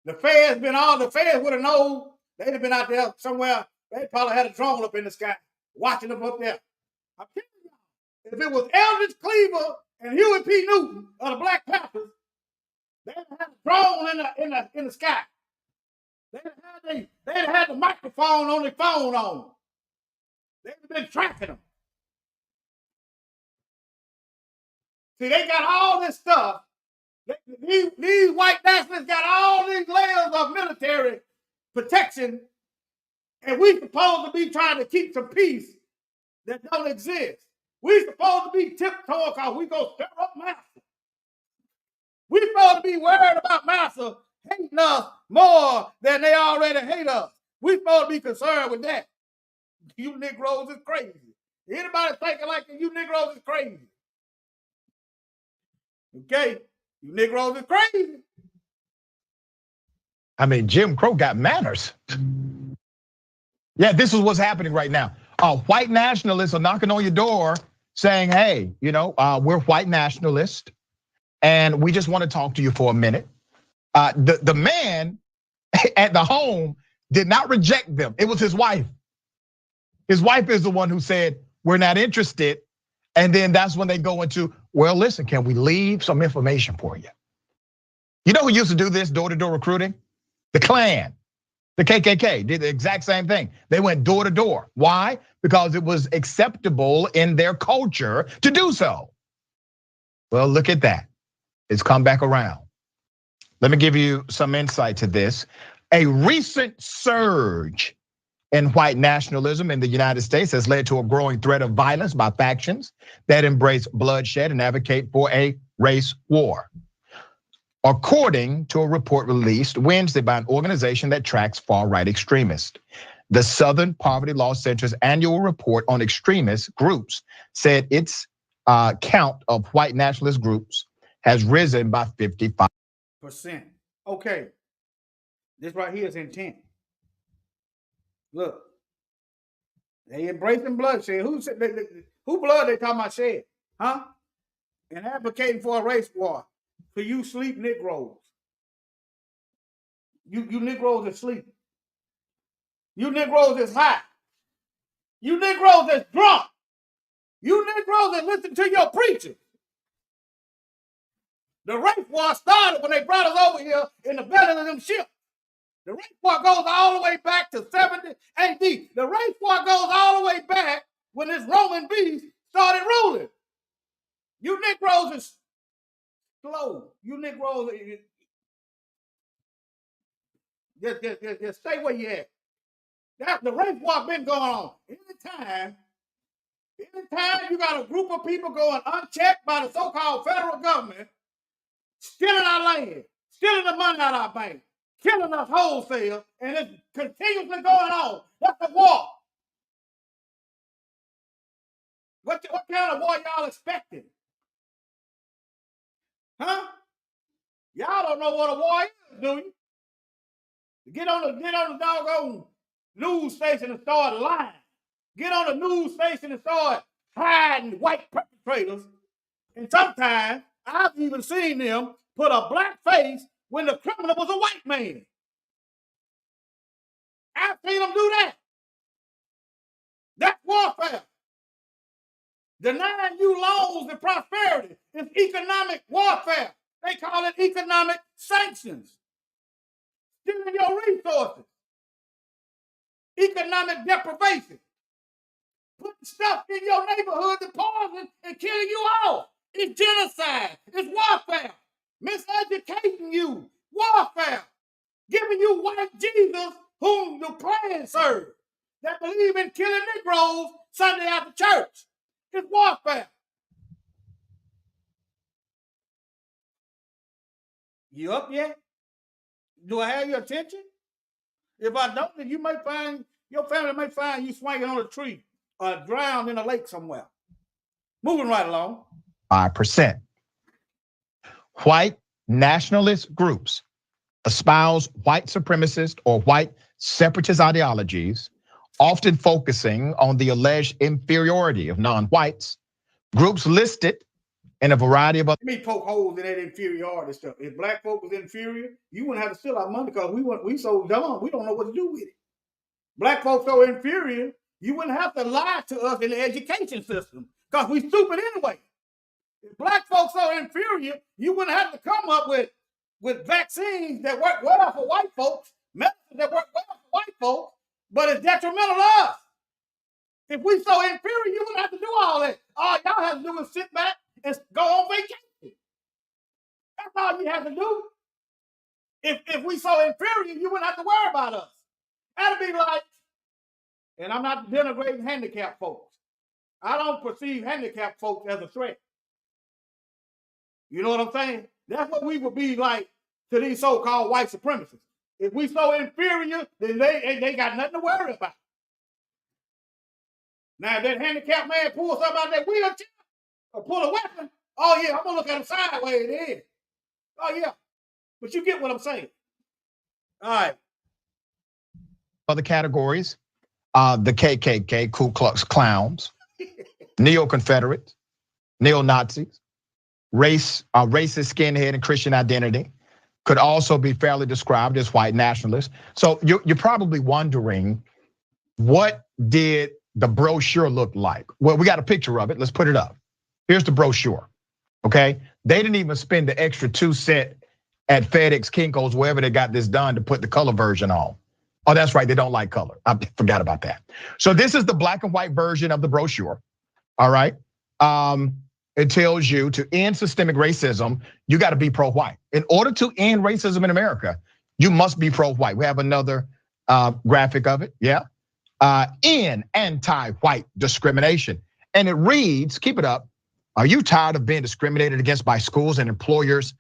the feds would have known. They'd have been out there somewhere. They probably had a drone up in the sky watching them up there. I'm telling you, if it was Eldridge Cleaver and Hewitt P. Newton of the Black Panthers, they'd have had a drone in the sky. They'd have had the microphone on their phone on. They'd have been tracking them. See, they got all this stuff. These white nationalists got all these layers of military protection, and we supposed to be trying to keep some peace that don't exist. We supposed to be tiptoeing because we gonna stir up Massa. We supposed to be worried about Massa hating us more than they already hate us. We supposed to be concerned with that. You Negroes is crazy. Anybody thinking like you Negroes is crazy. Okay? You Negroes is crazy. I mean, Jim Crow got manners. Yeah, this is what's happening right now. White nationalists are knocking on your door saying, hey, we're white nationalists and we just want to talk to you for a minute. The man at the home did not reject them. It was his wife. His wife is the one who said, we're not interested. And then that's when they go into, well, listen, can we leave some information for you? You know who used to do this door-to-door recruiting? The Klan, the KKK did the exact same thing. They went door to door. Why? Because it was acceptable in their culture to do so. Well, look at that. It's come back around. Let me give you some insight to this. A recent surge in white nationalism in the United States has led to a growing threat of violence by factions that embrace bloodshed and advocate for a race war. According to a report released Wednesday by an organization that tracks far-right extremists. The Southern Poverty Law Center's annual report on extremist groups said its count of white nationalist groups has risen by 55%. Okay, this right here is intent. Look, they embracing bloodshed. Who blood they talking about shed? Huh? And advocating for a race war for you sleep Negroes. You Negroes that sleep. You Negroes that's high. You Negroes that's drunk. You Negroes that listen to your preacher. The race war started when they brought us over here in the belly of them ships. The race war goes all the way back to 70 AD. The race war goes all the way back when this Roman beast started ruling. You Negroes is slow. You Negroes, just stay where you at. The race war been going on. Anytime you got a group of people going unchecked by the so-called federal government, stealing our land, stealing the money out of our bank, killing us wholesale, and it's continuously going on. That's a war. What kind of war y'all expecting? Huh? Y'all don't know what a war is, do you? Get on the doggone news station and start lying. Get on the news station and start hiding white perpetrators. And sometimes I've even seen them put a black face when the criminal was a white man. I've seen them do that. That's warfare. Denying you loans and prosperity is economic warfare. They call it economic sanctions. Stealing your resources. Economic deprivation. Putting stuff in your neighborhood to poison and killing you off. It's genocide. It's warfare. Miseducating you. Warfare. Giving you white Jesus whom the plan serves. That believe in killing Negroes Sunday after church. It's warfare. You up yet? Do I have your attention? If I don't, then your family may find you swinging on a tree or drowned in a lake somewhere. Moving right along. 5%. White nationalist groups espouse white supremacist or white separatist ideologies, often focusing on the alleged inferiority of non-whites. Groups listed in a variety of other. Let me poke holes in that inferiority stuff. If black folk was inferior, you wouldn't have to steal our money because we so dumb, we don't know what to do with it. Black folks so inferior, you wouldn't have to lie to us in the education system because we stupid anyway. If black folks so inferior, you wouldn't have to come up with vaccines that work well for white folks, medicine that work well for white folks, but it's detrimental to us. If we so inferior, you wouldn't have to do all that. All y'all have to do is sit back and go on vacation. That's all you have to do. If we so inferior, you wouldn't have to worry about us. That'd be like, and I'm not denigrating handicapped folks. I don't perceive handicapped folks as a threat. You know what I'm saying? That's what we would be like to these so-called white supremacists. If we so inferior, then they got nothing to worry about. Now, if that handicapped man pulls something out of that wheelchair or pull a weapon, oh yeah, I'm gonna look at him sideways then. Oh yeah, but you get what I'm saying. All right. Other categories the KKK, Ku Klux Clowns, neo-Confederates, neo-Nazis, racist skinhead and Christian identity could also be fairly described as white nationalists. So you're probably wondering, what did the brochure look like? Well, we got a picture of it. Let's put it up. Here's the brochure, okay? They didn't even spend the extra 2 cents at FedEx, Kinko's, wherever they got this done to put the color version on. Oh, that's right, they don't like color. I forgot about that. So this is the black and white version of the brochure, all right? It tells you to end systemic racism, you gotta be pro-white. In order to end racism in America, you must be pro-white. We have another graphic of it, yeah. End anti-white discrimination. And it reads, keep it up, are you tired of being discriminated against by schools and employers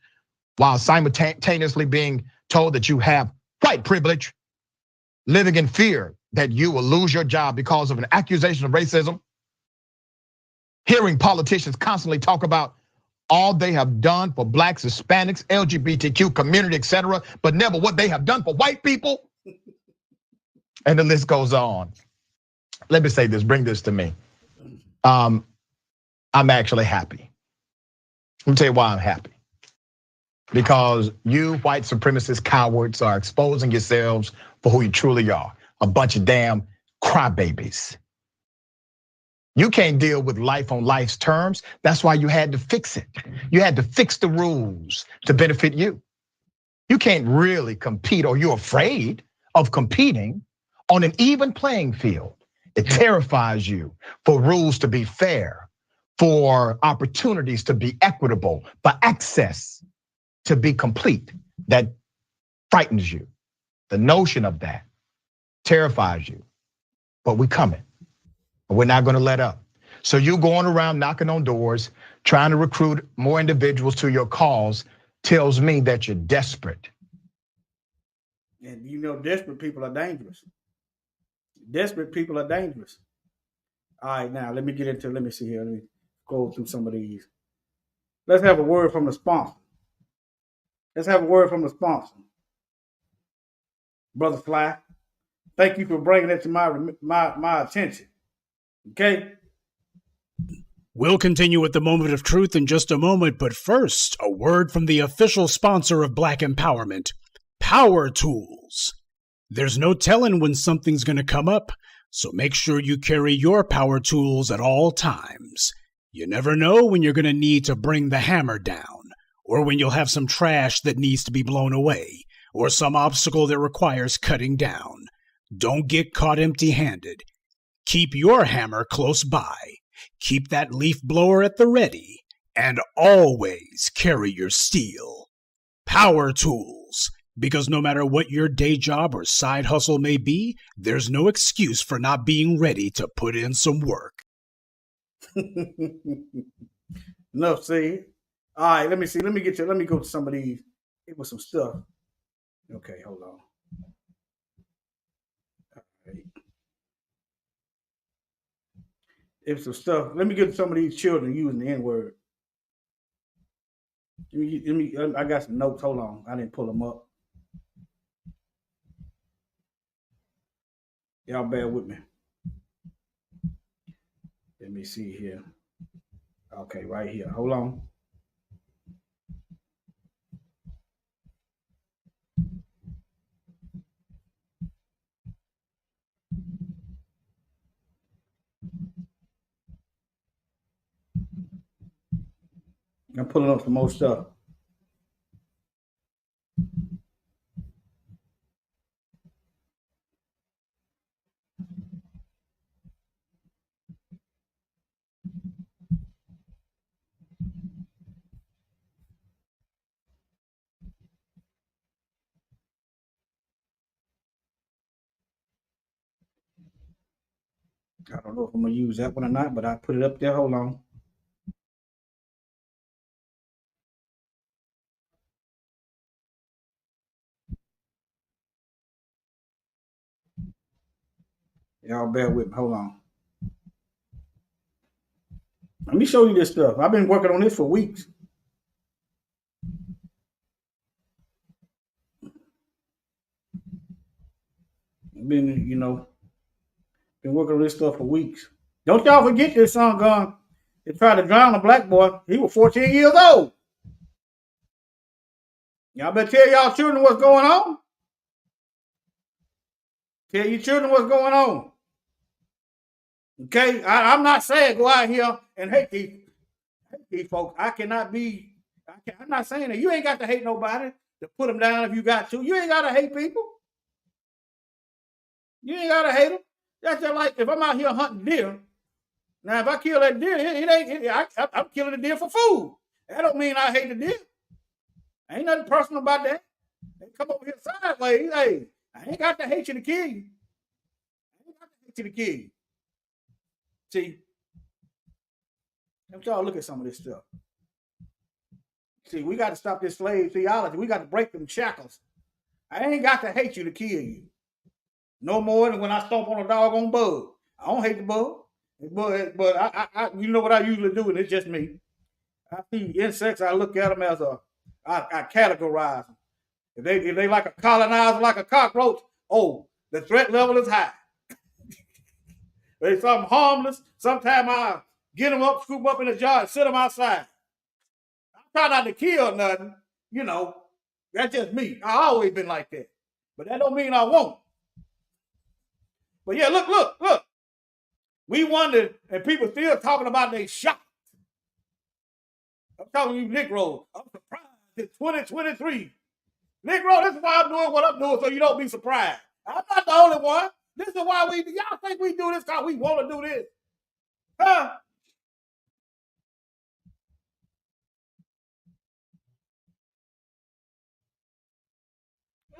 while simultaneously being told that you have white privilege, living in fear that you will lose your job because of an accusation of racism? Hearing politicians constantly talk about all they have done for blacks, Hispanics, LGBTQ community, etc., but never what they have done for white people. And the list goes on. Let me say this, bring this to me. I'm actually happy. Let me tell you why I'm happy. Because you white supremacist cowards are exposing yourselves for who you truly are. A bunch of damn crybabies. You can't deal with life on life's terms. That's why you had to fix it. You had to fix the rules to benefit you. You can't really compete, or you're afraid of competing on an even playing field. It terrifies you for rules to be fair, for opportunities to be equitable, for access to be complete. That frightens you. The notion of that terrifies you, but we're coming. We're not gonna let up. So you going around knocking on doors, trying to recruit more individuals to your cause tells me that you're desperate. And you know, desperate people are dangerous. Desperate people are dangerous. All right, now let me see here. Let me go through some of these. Let's have a word from the sponsor. Brother Fly, thank you for bringing it to my attention. Okay? We'll continue with the moment of truth in just a moment, but first, a word from the official sponsor of Black Empowerment, Power Tools. There's no telling when something's gonna come up, so make sure you carry your power tools at all times. You never know when you're gonna need to bring the hammer down, or when you'll have some trash that needs to be blown away, or some obstacle that requires cutting down. Don't get caught empty-handed. Keep your hammer close by. Keep that leaf blower at the ready, and always carry your steel. Power Tools, because no matter what your day job or side hustle may be, there's no excuse for not being ready to put in some work. No, see. All right, let me see. Let me go to some of these. It was some stuff. Okay, hold on. If some stuff, let me get some of these children using the N-word. I got some notes. Hold on. I didn't pull them up. Y'all bear with me. Let me see here. Okay, right here. Hold on. I'm pulling up some more stuff. I don't know if I'm gonna use that one or not, but I put it up there. Hold on. Y'all bear with me. Hold on. Let me show you this stuff. I've been working on this for weeks. Been, Been working on this stuff for weeks. Don't y'all forget this son gun. They tried to drown a black boy. He was 14 years old. Y'all better tell y'all children what's going on. Tell your children what's going on. Okay? I'm not saying go out here and hate these folks. I'm not saying that. You ain't got to hate nobody to put them down if you got to. You ain't got to hate people. You ain't got to hate them. That's just like if I'm out here hunting deer. Now, if I kill that deer, I'm killing the deer for food. That don't mean I hate the deer. Ain't nothing personal about that. They come over here sideways. Hey, I ain't got to hate you to kill you. I ain't got to hate you to kill you. See, let y'all look at some of this stuff. See, we got to stop this slave theology. We got to break them shackles. I ain't got to hate you to kill you. No more than when I stomp on a doggone bug. I don't hate the bug. But I you know what I usually do, and it's just me. I see insects, I look at them as I categorize them. If they like a colonizer, like a cockroach, oh, the threat level is high. They something harmless. Sometimes I get them up, scoop them up in a jar, and sit them outside. I try not to kill nothing, you know. That's just me. I always been like that. But that don't mean I won't. But yeah, look. We wondered, and people still talking about they shot. I'm talking to you, Negro. I'm surprised it's 2023. Negro, this is why I'm doing what I'm doing, so you don't be surprised. I'm not the only one. This is why y'all think we do this because we want to do this. Huh?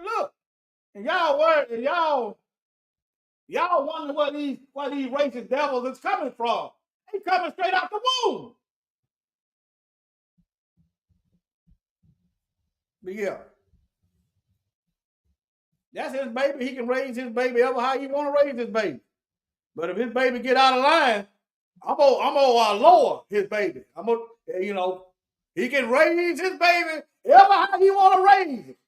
Look, and y'all worried, and y'all wonder where these racist devils is coming from. They coming straight out the womb. But yeah, that's his baby. He can raise his baby ever how he want to raise his baby. But if his baby get out of line, I'm gonna lower his baby. He can raise his baby ever how he want to raise it.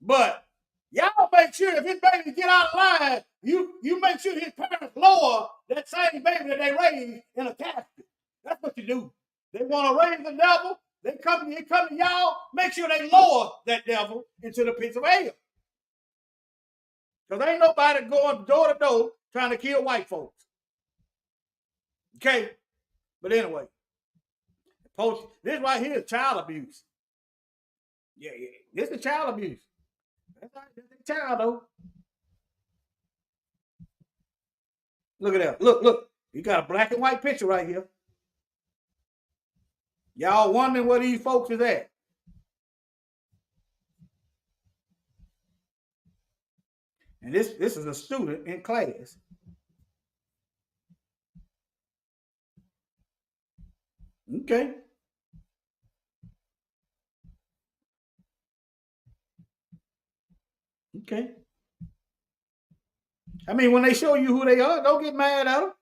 But y'all make sure if his baby get out of line, you make sure his parents lower that same baby that they raised in a casket. That's what you do. They want to raise the devil. They come to y'all. Make sure they lower that devil into the pits of hell. Because ain't nobody going door to door trying to kill white folks. Okay? But anyway, this right here is child abuse. Yeah. This is child abuse. That's a child, though. Look at that. Look. You got a black and white picture right here. Y'all wondering where these folks is at. And this is a student in class. Okay. I mean, when they show you who they are, don't get mad at them.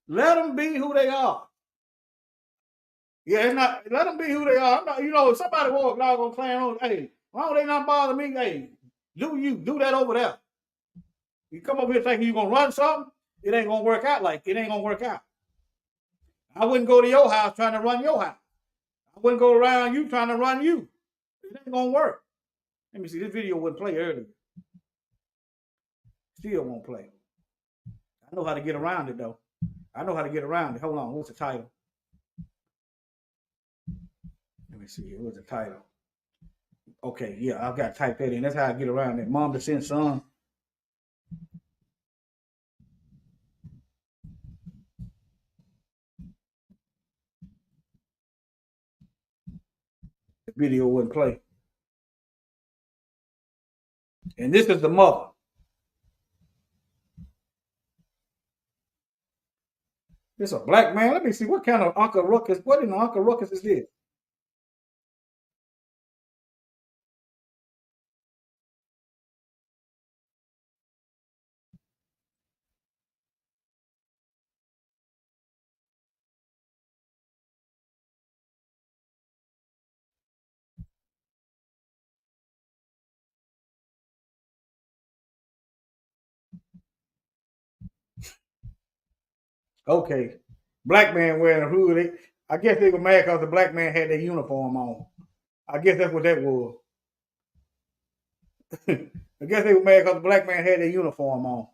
Let them be who they are. Yeah, it's not. Let them be who they are. I'm not, if somebody walk dog on Klan on, hey, why don't they not bother me? Hey, do that over there. You come over here thinking you're gonna run something, it ain't gonna work out like it ain't gonna work out. I wouldn't go to your house trying to run your house. I wouldn't go around you trying to run you. It ain't gonna work. Let me see. This video wouldn't play earlier. Still won't play. I know how to get around it though. Hold on. What's the title? Let me see. What's the title? Okay, yeah, I've got to type that in. That's how I get around it. Mom to send son. The video wouldn't play. And this is the mother. This a black man. Let me see what kind of Uncle Ruckus. What in the Uncle Ruckus is this? Okay. Black man wearing a hood. I guess they were mad because the black man had their uniform on. I guess that's what that was. I guess they were mad because the black man had their uniform on.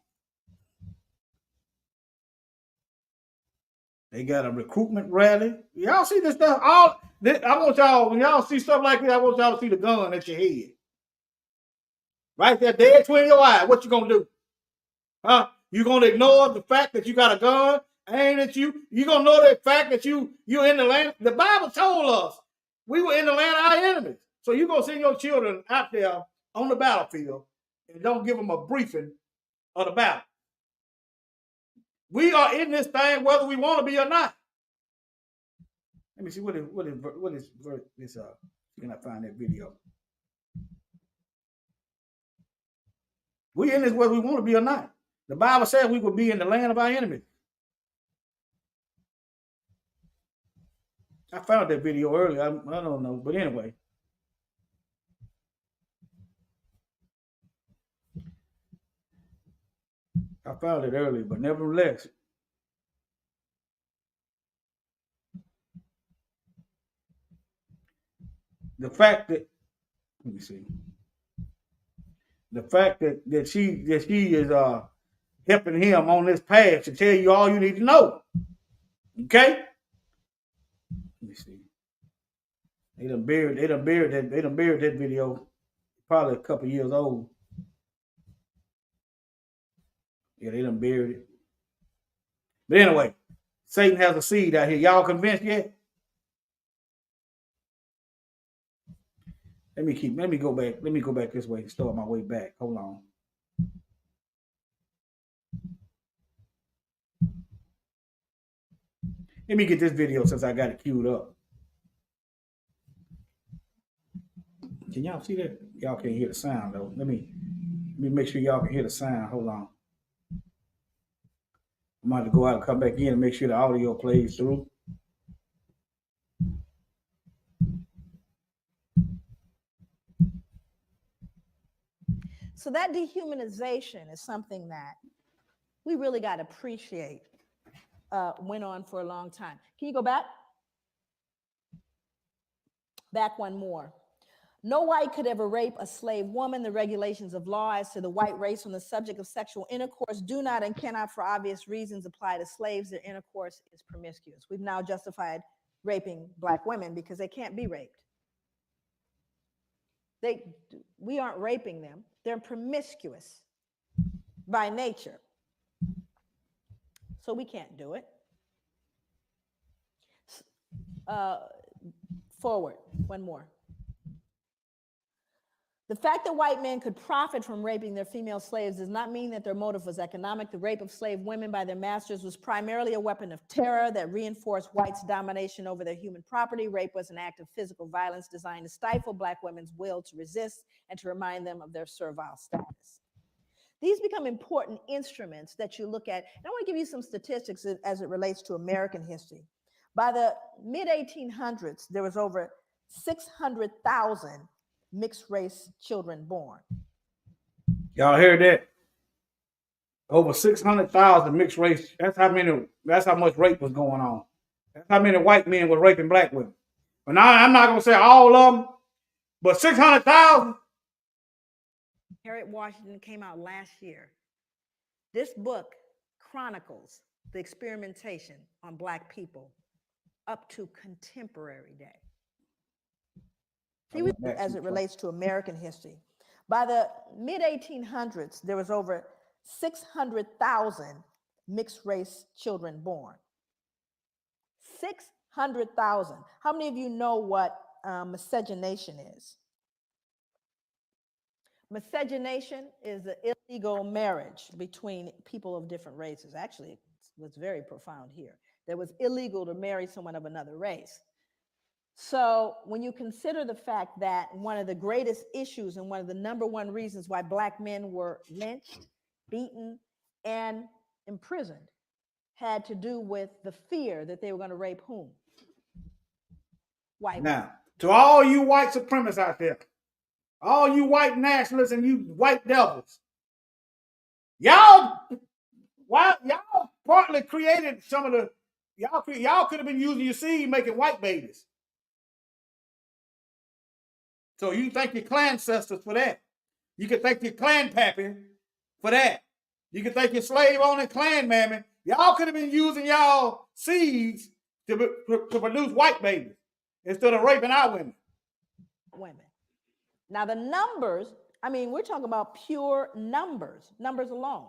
They got a recruitment rally. Y'all see this stuff? I want y'all, when y'all see stuff like this, I want y'all to see the gun at your head. Right there, dead between your eyes. What you gonna do? Huh? You gonna ignore the fact that you got a gun aimed at you? You gonna know the fact that you're in the land? The Bible told us we were in the land of our enemies. So you gonna send your children out there on the battlefield and don't give them a briefing of the battle. We are in this thing whether we want to be or not. Let me see what is this can I find that video? We in this whether we want to be or not. The Bible says we will be in the land of our enemies. I found that video earlier. I don't know, but anyway. I found it earlier, but nevertheless. The fact that, let me see. The fact that she is helping him on this path to tell you all you need to know. Okay? Let me see. They done buried that video. Probably a couple years old. Yeah, they done buried it. But anyway, Satan has a seed out here. Y'all convinced yet? Let me go back. Let me go back this way and start my way back. Hold on. Let me get this video since I got it queued up. Can y'all see that? Y'all can't hear the sound though. Let me make sure y'all can hear the sound. Hold on. I'm about to go out and come back in and make sure the audio plays through. So that dehumanization is something that we really got to appreciate. Went on for a long time. Can you go back? Back one more. No white could ever rape a slave woman. The regulations of law as to the white race on the subject of sexual intercourse do not and cannot, for obvious reasons, apply to slaves. Their intercourse is promiscuous. We've now justified raping black women because they can't be raped. We aren't raping them. They're promiscuous by nature. So we can't do it. Forward, one more. The fact that white men could profit from raping their female slaves does not mean that their motive was economic. The rape of slave women by their masters was primarily a weapon of terror that reinforced whites' domination over their human property. Rape was an act of physical violence designed to stifle black women's will to resist and to remind them of their servile status. These become important instruments that you look at. And I want to give you some statistics as it relates to American history. By the mid-1800s, there was over 600,000 mixed race children born. Y'all hear that? Over 600,000 mixed race. That's how much rape was going on. That's how many white men were raping black women. But now I'm not gonna say all of them, but 600,000. Harriet Washington came out last year. This book chronicles the experimentation on black people up to contemporary day. As it relates to American history. By the mid-1800s, there was over 600,000 mixed race children born. 600,000. How many of you know what miscegenation is? Miscegenation is the illegal marriage between people of different races. Actually, it was very profound here. That was illegal to marry someone of another race. So when you consider the fact that one of the greatest issues and one of the number one reasons why black men were lynched, beaten, and imprisoned had to do with the fear that they were going to rape whom? White women. Now, to all you white supremacists out there, all you white nationalists and you white devils, y'all partly created some of the, y'all could have been using your seed making white babies. So you thank your Klancestors for that. You can thank your clan pappy for that. You can thank your slave owning clan mammy. Y'all could have been using y'all seeds to produce white babies instead of raping our women. Now the numbers, I mean, we're talking about pure numbers alone.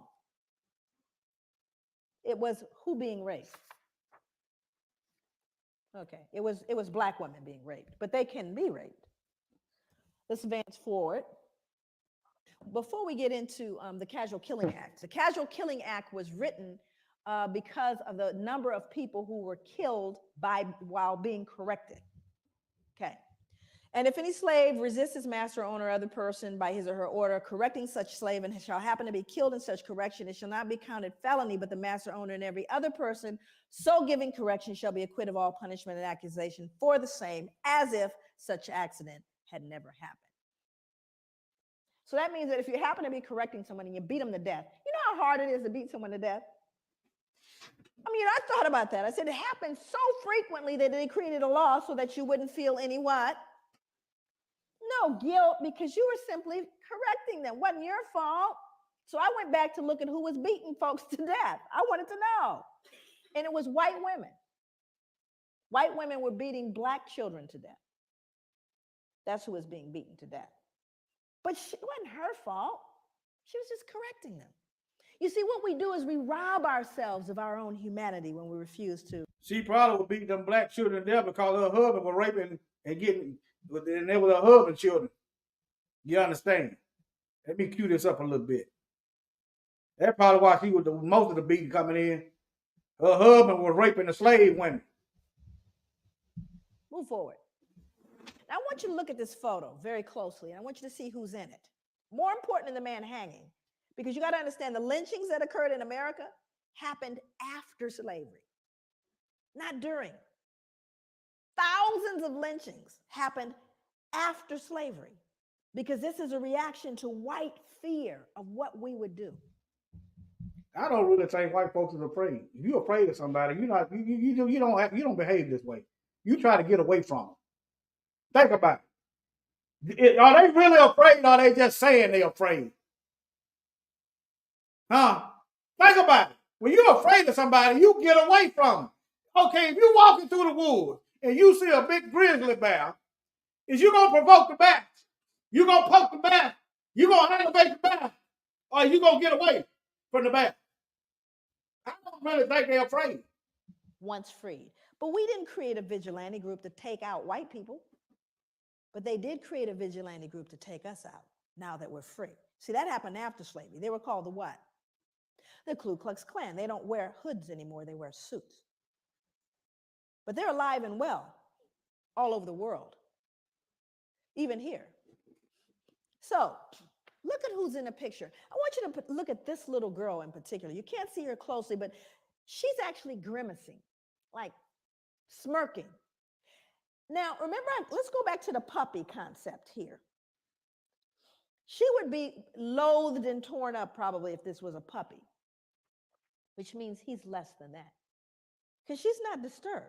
It was who being raped? Okay, it was black women being raped, but they can be raped. Let's advance forward. Before we get into the Casual Killing Act, the Casual Killing Act was written because of the number of people who were killed while being corrected. Okay. And if any slave resists his master, owner, or other person by his or her order, correcting such slave and shall happen to be killed in such correction, it shall not be counted felony, but the master, owner, and every other person so giving correction shall be acquitted of all punishment and accusation for the same, as if such accident had never happened. So that means that if you happen to be correcting someone and you beat them to death, you know how hard it is to beat someone to death? I mean, I thought about that. I said it happened so frequently that they created a law so that you wouldn't feel any what? No guilt, because you were simply correcting them. Wasn't your fault. So I went back to look at who was beating folks to death. I wanted to know. And it was white women. White women were beating black children to death. That's who was being beaten to death. But it wasn't her fault. She was just correcting them. You see, what we do is we rob ourselves of our own humanity when we refuse to. She probably would beat them black children there because her husband was raping and getting, and they were her husband's children. You understand? Let me cue this up a little bit. That's probably why she was most of the beating coming in. Her husband was raping the slave women. Move forward. Now, I want you to look at this photo very closely, and I want you to see who's in it. More important than the man hanging, because you got to understand the lynchings that occurred in America happened after slavery, not during. Thousands of lynchings happened after slavery, because this is a reaction to white fear of what we would do. I don't really think white folks are afraid. If you're afraid of somebody, you don't behave this way. You try to get away from them. Think about it. Are they really afraid, or are they just saying they're afraid? Huh? Think about it. When you're afraid of somebody, you get away from them. Okay, if you're walking through the woods and you see a big grizzly bear, is you going to provoke the bear? You going to poke the bear? You going to aggravate the bear? Or are you going to get away from the bear? I don't really think they're afraid. Once freed. But we didn't create a vigilante group to take out white people. But they did create a vigilante group to take us out now that we're free. See, that happened after slavery. They were called the what? The Ku Klux Klan. They don't wear hoods anymore. They wear suits. But they're alive and well all over the world, even here. So look at who's in the picture. I want you to look at this little girl in particular. You can't see her closely, but she's actually grimacing, like smirking. Now, remember, let's go back to the puppy concept here. She would be loathed and torn up probably if this was a puppy, which means he's less than that, because she's not disturbed.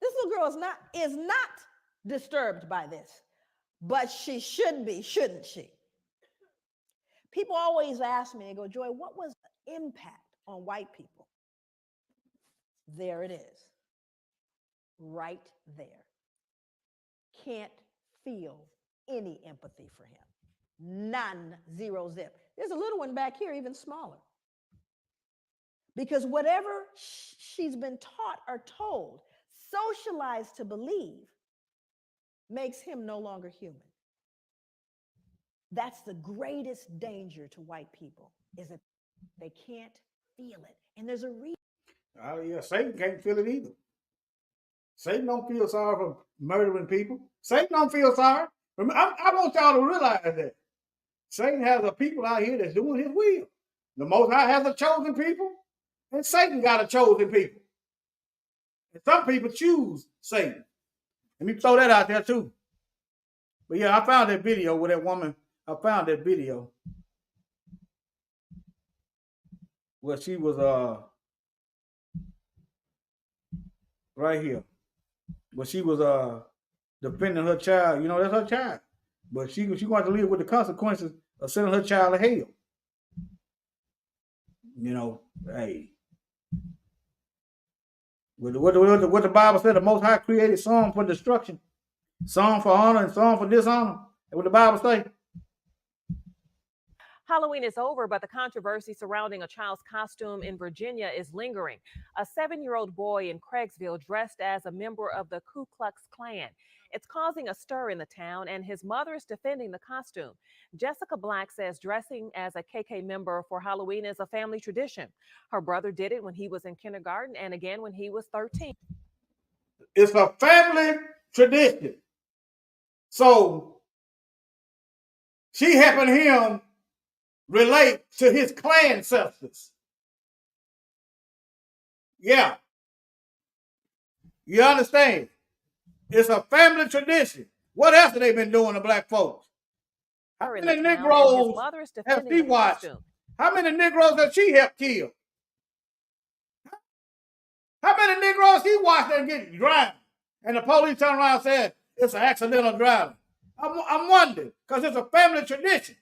This little girl is not disturbed by this, but she should be, shouldn't she? People always ask me, they go, Joy, what was the impact on white people? There it is. Right there. Can't feel any empathy for him. None, zero, zip. There's a little one back here, even smaller. Because whatever she's been taught or told, socialized to believe, makes him no longer human. That's the greatest danger to white people, is that they can't feel it. And there's a reason. Oh, yeah, Satan can't feel it either. Satan don't feel sorry for murdering people. Satan don't feel sorry. I want y'all to realize that. Satan has a people out here that's doing his will. The Most High has a chosen people, and Satan got a chosen people. And some people choose Satan. Let me throw that out there too. But yeah, I found that video with that woman. I found that video where she was right here. But she was defending her child. You know, that's her child. But she going to have to live with the consequences of sending her child to hell. You know, hey. What the Bible said, the Most High created some for destruction, some for honor, and some for dishonor. That's what the Bible say. Halloween is over, but the controversy surrounding a child's costume in Virginia is lingering. A 7-year-old boy in Craigsville dressed as a member of the Ku Klux Klan. It's causing a stir in the town, and his mother is defending the costume. Jessica Black says dressing as a KK member for Halloween is a family tradition. Her brother did it when he was in kindergarten and again when he was 13. It's a family tradition. So she helping him relate to his clan ancestors. Yeah. You understand? It's a family tradition. What else have they been doing to black folks? How many Negroes have she watched? How many Negroes have she helped kill? How many Negroes he watched them get drowned? And the police turn around and said it's an accidental drowning. I'm wondering, because it's a family tradition.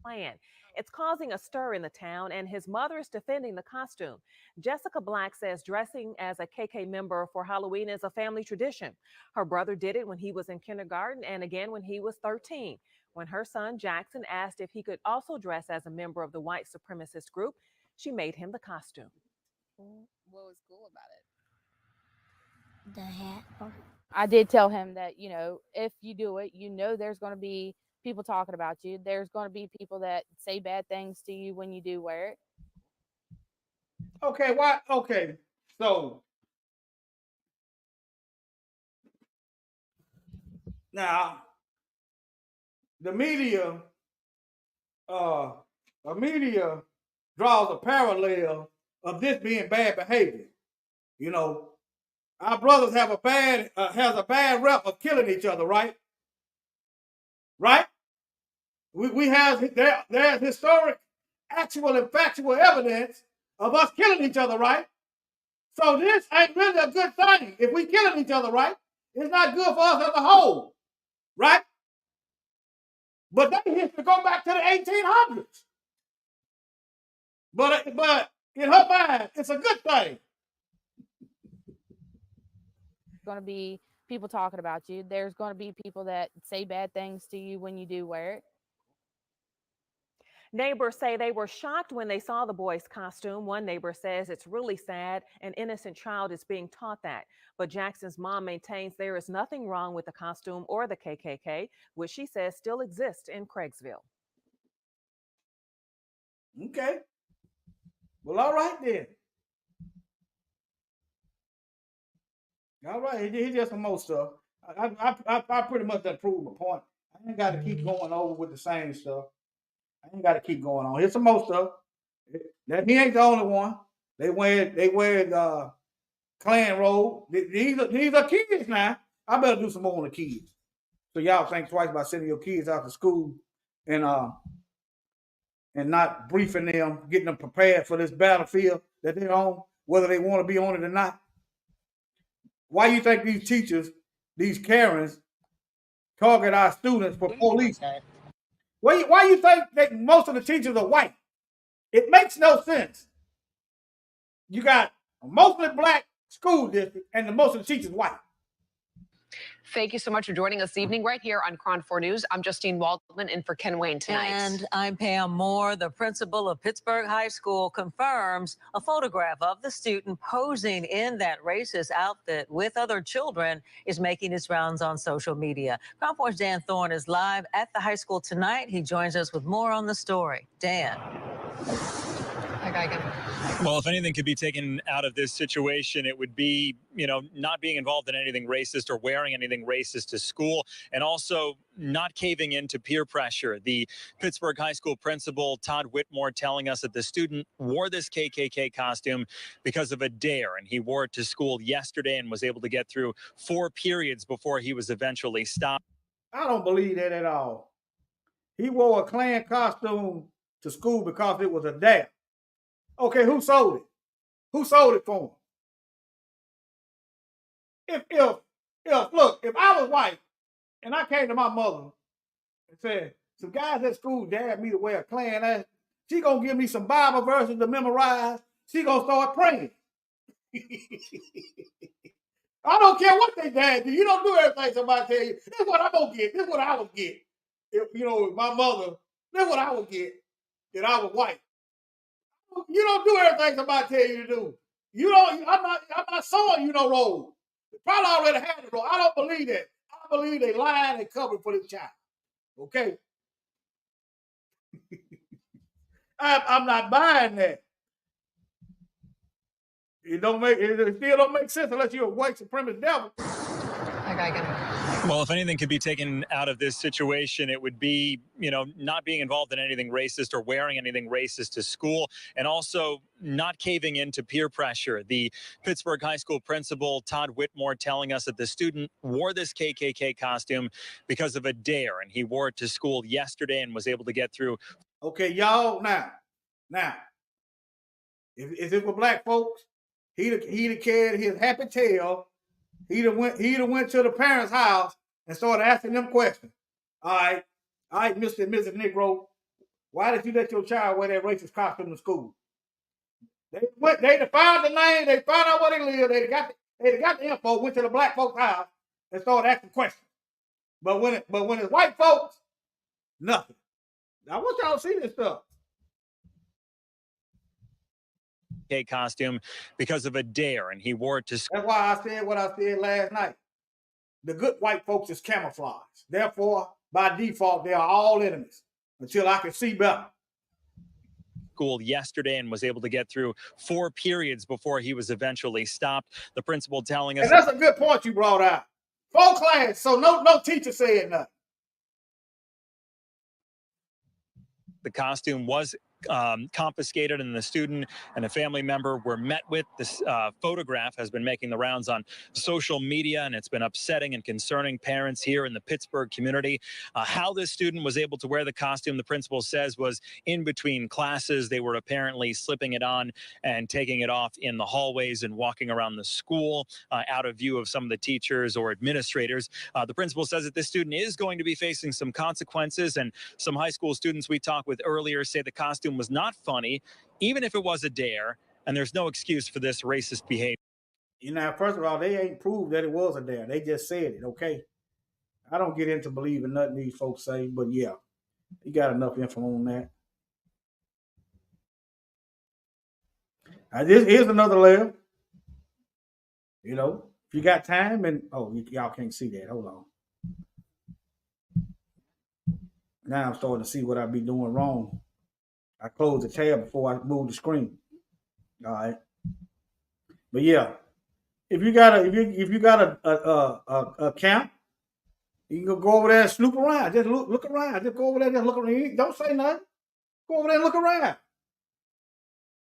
Plan. It's causing a stir in the town, and his mother is defending the costume. Jessica Black says dressing as a KK member for Halloween is a family tradition. Her brother did it when he was in kindergarten and again when he was 13. When her son Jackson asked if he could also dress as a member of the white supremacist group, she made him the costume. What was cool about it? The hat. I did tell him that, you know, if you do it, you know there's going to be people talking about you. There's going to be people that say bad things to you when you do wear it. Okay, why? Okay, so now the media draws a parallel of this being bad behavior. You know, our brothers have a bad rep of killing each other, right? Right? We have there's historic, actual, and factual evidence of us killing each other, right? So this ain't really a good thing. If we killing each other, right? It's not good for us as a whole, right? But they history go back to the 1800s. But in her mind, it's a good thing. Going to be people talking about you. There's going to be people that say bad things to you when you do wear it. Neighbors say they were shocked when they saw the boy's costume. One neighbor says it's really sad an innocent child is being taught that. But Jackson's mom maintains there is nothing wrong with the costume or the KKK, which she says still exists in Craigsville. Okay. Well, all right then. All right, here's just some more stuff. I pretty much done proved my point. I ain't got to keep going over with the same stuff. I ain't got to keep going on. Here's some more stuff. He ain't the only one. They wear Klan robe. These are kids now. I better do some more on the kids. So y'all think twice about sending your kids out to school and not briefing them, getting them prepared for this battlefield that they're on, whether they want to be on it or not. Why you think these teachers, these Karens, target our students for police? Why you think that most of the teachers are white? It makes no sense. You got a mostly black school district and most of the teachers white. Thank you so much for joining us this evening right here on KRON 4 News. I'm Justine Waldman in for Ken Wayne tonight. And I'm Pam Moore. The principal of Pittsburgh High School confirms a photograph of the student posing in that racist outfit with other children is making its rounds on social media. KRON 4's Dan Thorne is live at the high school tonight. He joins us with more on the story. Dan. Hi, Geigen. Well, if anything could be taken out of this situation, it would be, not being involved in anything racist or wearing anything racist to school, and also not caving into peer pressure. The Pittsburgh High School principal, Todd Whitmore, telling us that the student wore this KKK costume because of a dare, and he wore it to school yesterday and was able to get through 4 periods before he was eventually stopped. I don't believe that at all. He wore a Klan costume to school because it was a dare. Okay, who sold it? Who sold it for him? if I was white and I came to my mother and said, some guys at school dared me to wear a Klan, she gonna give me some Bible verses to memorize. She gonna start praying. I don't care what they dad do. You don't do everything somebody tell you. This is what I'm gonna get. This is what I would get. If my mother, this is what I would get if I was white. You don't do everything somebody tell you to do. You don't. I'm not sowing you no role. They probably already had the role. I don't believe that. I believe they lying and covered for this child. Okay. I'm not buying that. It still don't make sense unless you're a white supremacist devil. Well, if anything could be taken out of this situation, it would be, not being involved in anything racist or wearing anything racist to school, and also not caving into peer pressure. The Pittsburgh High School principal, Todd Whitmore, telling us that the student wore this KKK costume because of a dare, and he wore it to school yesterday and was able to get through. Okay, y'all, now, if it were black folks, he'd have carried his happy tail. He'd have went to the parents' house and started asking them questions. All right, Mr. and Mrs. Negro, why did you let your child wear that racist costume to school? They found the name, they found out where they lived, they got the info, went to the black folks' house and started asking questions. But when it's white folks, nothing. I want y'all to see this stuff. Costume because of a dare, and he wore it to school. That's why I said what I said last night. The good white folks is camouflage. Therefore, by default, they are all enemies until I can see better. School yesterday and was able to get through 4 periods before he was eventually stopped. The principal telling us, and that's a good point you brought out. 4 class, so no teacher said nothing. The costume was confiscated, and the student and a family member were met with. This photograph has been making the rounds on social media, and it's been upsetting and concerning parents here in the Pittsburgh community. How this student was able to wear the costume, the principal says, was in between classes. They were apparently slipping it on and taking it off in the hallways and walking around the school out of view of some of the teachers or administrators. The principal says that this student is going to be facing some consequences, and some high school students we talked with earlier say the costume was not funny, even if it was a dare, and there's no excuse for this racist behavior. First of all, they ain't proved that it was a dare. They just said it, okay? I don't get into believing nothing these folks say, but yeah, you got enough info on that. Here's another layer. If you got time, and y'all can't see that. Hold on. Now I'm starting to see what I be doing wrong. I closed the tab before I moved the screen. All right. But yeah, if you got a account, you can go over there and snoop around. Just look around. Just go over there and look around. Don't say nothing. Go over there and look around.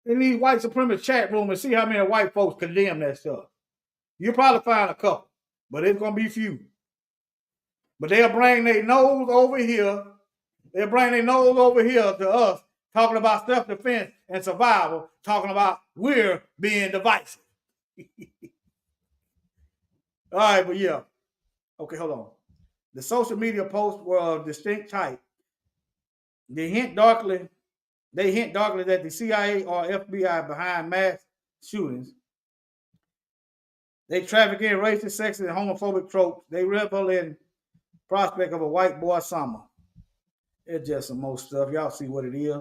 In these white supremacist chat room and see how many white folks condemn that stuff. You'll probably find a couple, but it's gonna be few. But they'll bring their nose over here. They'll bring their nose over here to us, talking about self-defense and survival, talking about we're being divisive. All right, but yeah. Okay, hold on. The social media posts were of distinct type. They hint darkly that the CIA or FBI behind mass shootings. They traffic in racist, sexist, and homophobic tropes. They revel in prospect of a white boy summer. It's just some more stuff. Y'all see what it is.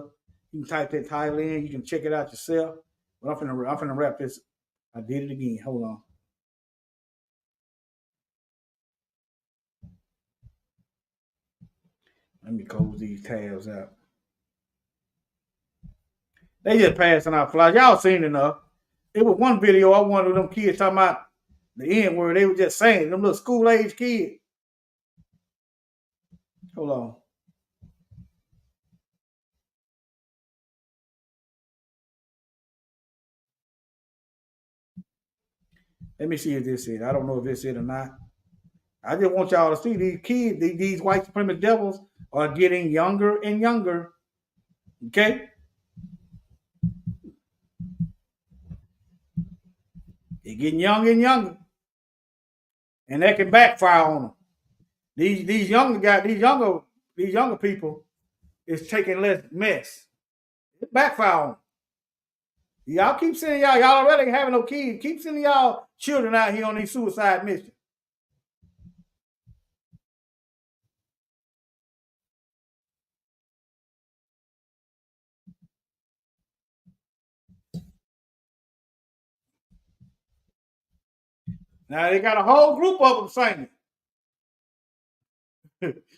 You can type that title in. You can check it out yourself. But I'm finna wrap this. I did it again. Hold on. Let me close these tabs out. They just passing out flyers. Y'all seen enough. It was one video I wanted of them kids talking about the N word. They were just saying, them little school age kids. Hold on. Let me see if this is. I don't know if this is or not. I just want y'all to see these kids, these white supremacist devils are getting younger and younger. Okay? They're getting younger and younger. and that can backfire on them. These younger people is taking less mess. It backfire on them. Y'all keep sending y'all already ain't having no kids. Keep sending y'all children out here on these suicide missions. Now they got a whole group of them singing.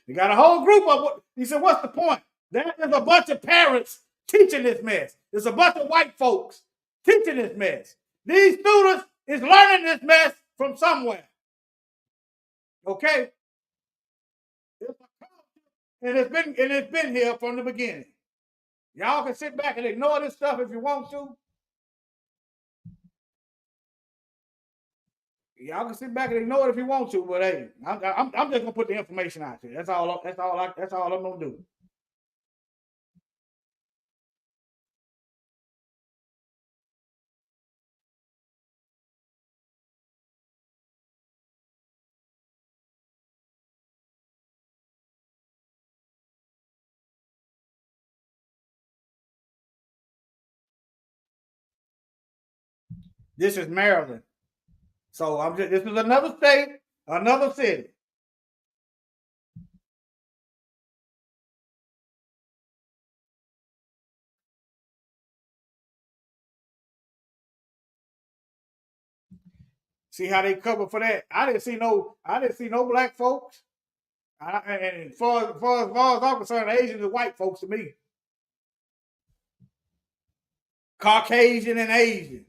They got a whole group of what he said, what's the point? There is a bunch of parents teaching this mess. There's a bunch of white folks teaching this mess. These students is learning this mess from somewhere. Okay? And it's been here from the beginning. Y'all can sit back and ignore this stuff if you want to. Y'all can sit back and ignore it if you want to, but hey, I'm just gonna put the information out there. That's all I'm gonna do. This is Maryland. So this is another state, another city. See how they cover for that? I didn't see no black folks. And as far as I'm concerned, Asians are white folks to me. Caucasian and Asian.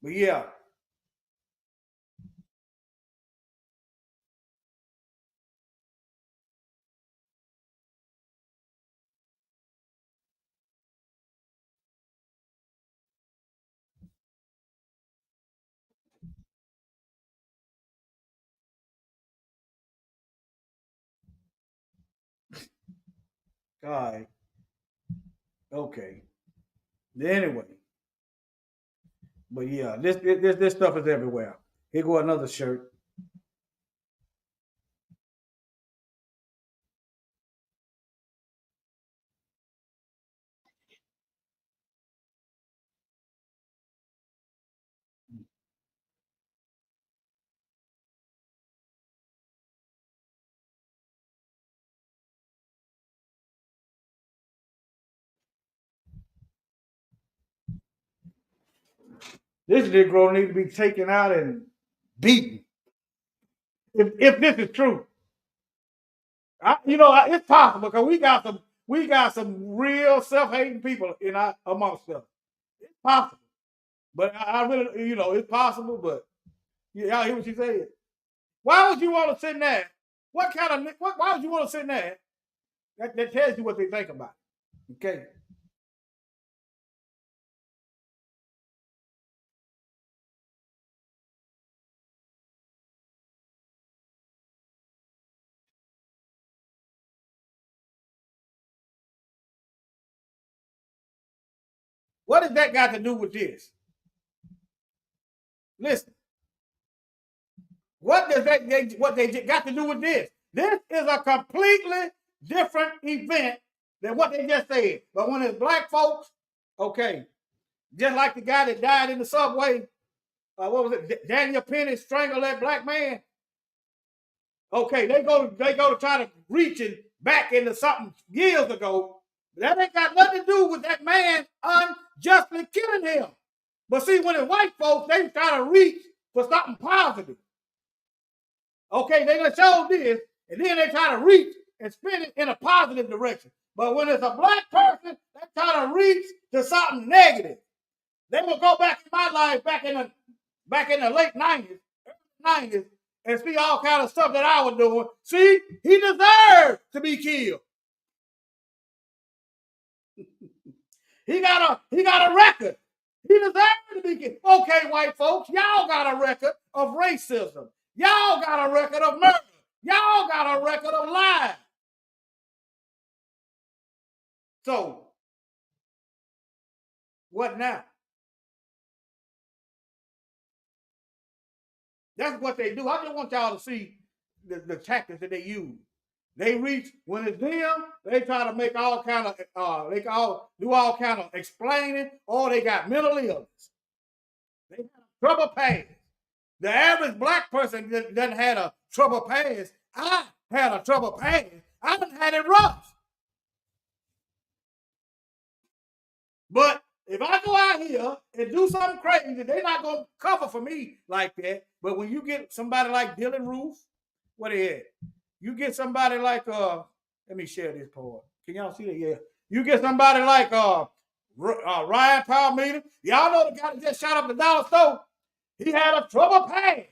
But yeah. All right. Okay. Anyway. But yeah, this stuff is everywhere. Here go another shirt. This Negro needs to be taken out and beaten. If this is true, it's possible because we got some real self-hating people amongst us. It's possible, but I really, it's possible. But y'all hear what she said? Why would you want to sit there? Why would you want to sit there? That tells you what they think about it. Okay. What does that got to do with this? Listen. What does what they got to do with this? This is a completely different event than what they just said. But when it's black folks, okay, just like the guy that died in the subway, what was it? Daniel Penny strangled that black man. Okay, they go to try to reach it back into something years ago. That ain't got nothing to do with that man unjustly killing him. But see, when it's white folks, they try to reach for something positive. Okay, they gonna show this, and then they try to reach and spin it in a positive direction. But when it's a black person, they try to reach to something negative. They will go back in my life back in the late 90s, and see all kind of stuff that I was doing. See, he deserved to be killed. He got a record. He deserved to be killed. Okay, white folks, y'all got a record of racism. Y'all got a record of murder. Y'all got a record of lies. So, what now? That's what they do. I just want y'all to see the tactics that they use. They reach when it's them. They try to make all kind of they do all kind of explaining. Or they got mental illness. They have trouble past. The average black person doesn't have a trouble past. I had a trouble past. I done had it rough. But if I go out here and do something crazy, they're not gonna cover for me like that. But when you get somebody like Dylan Roof, what they at? You get somebody like let me share this part. Can y'all see that? Yeah. You get somebody like Ryan Palmeter. Y'all know the guy that just shot up the dollar store. He had a trouble past.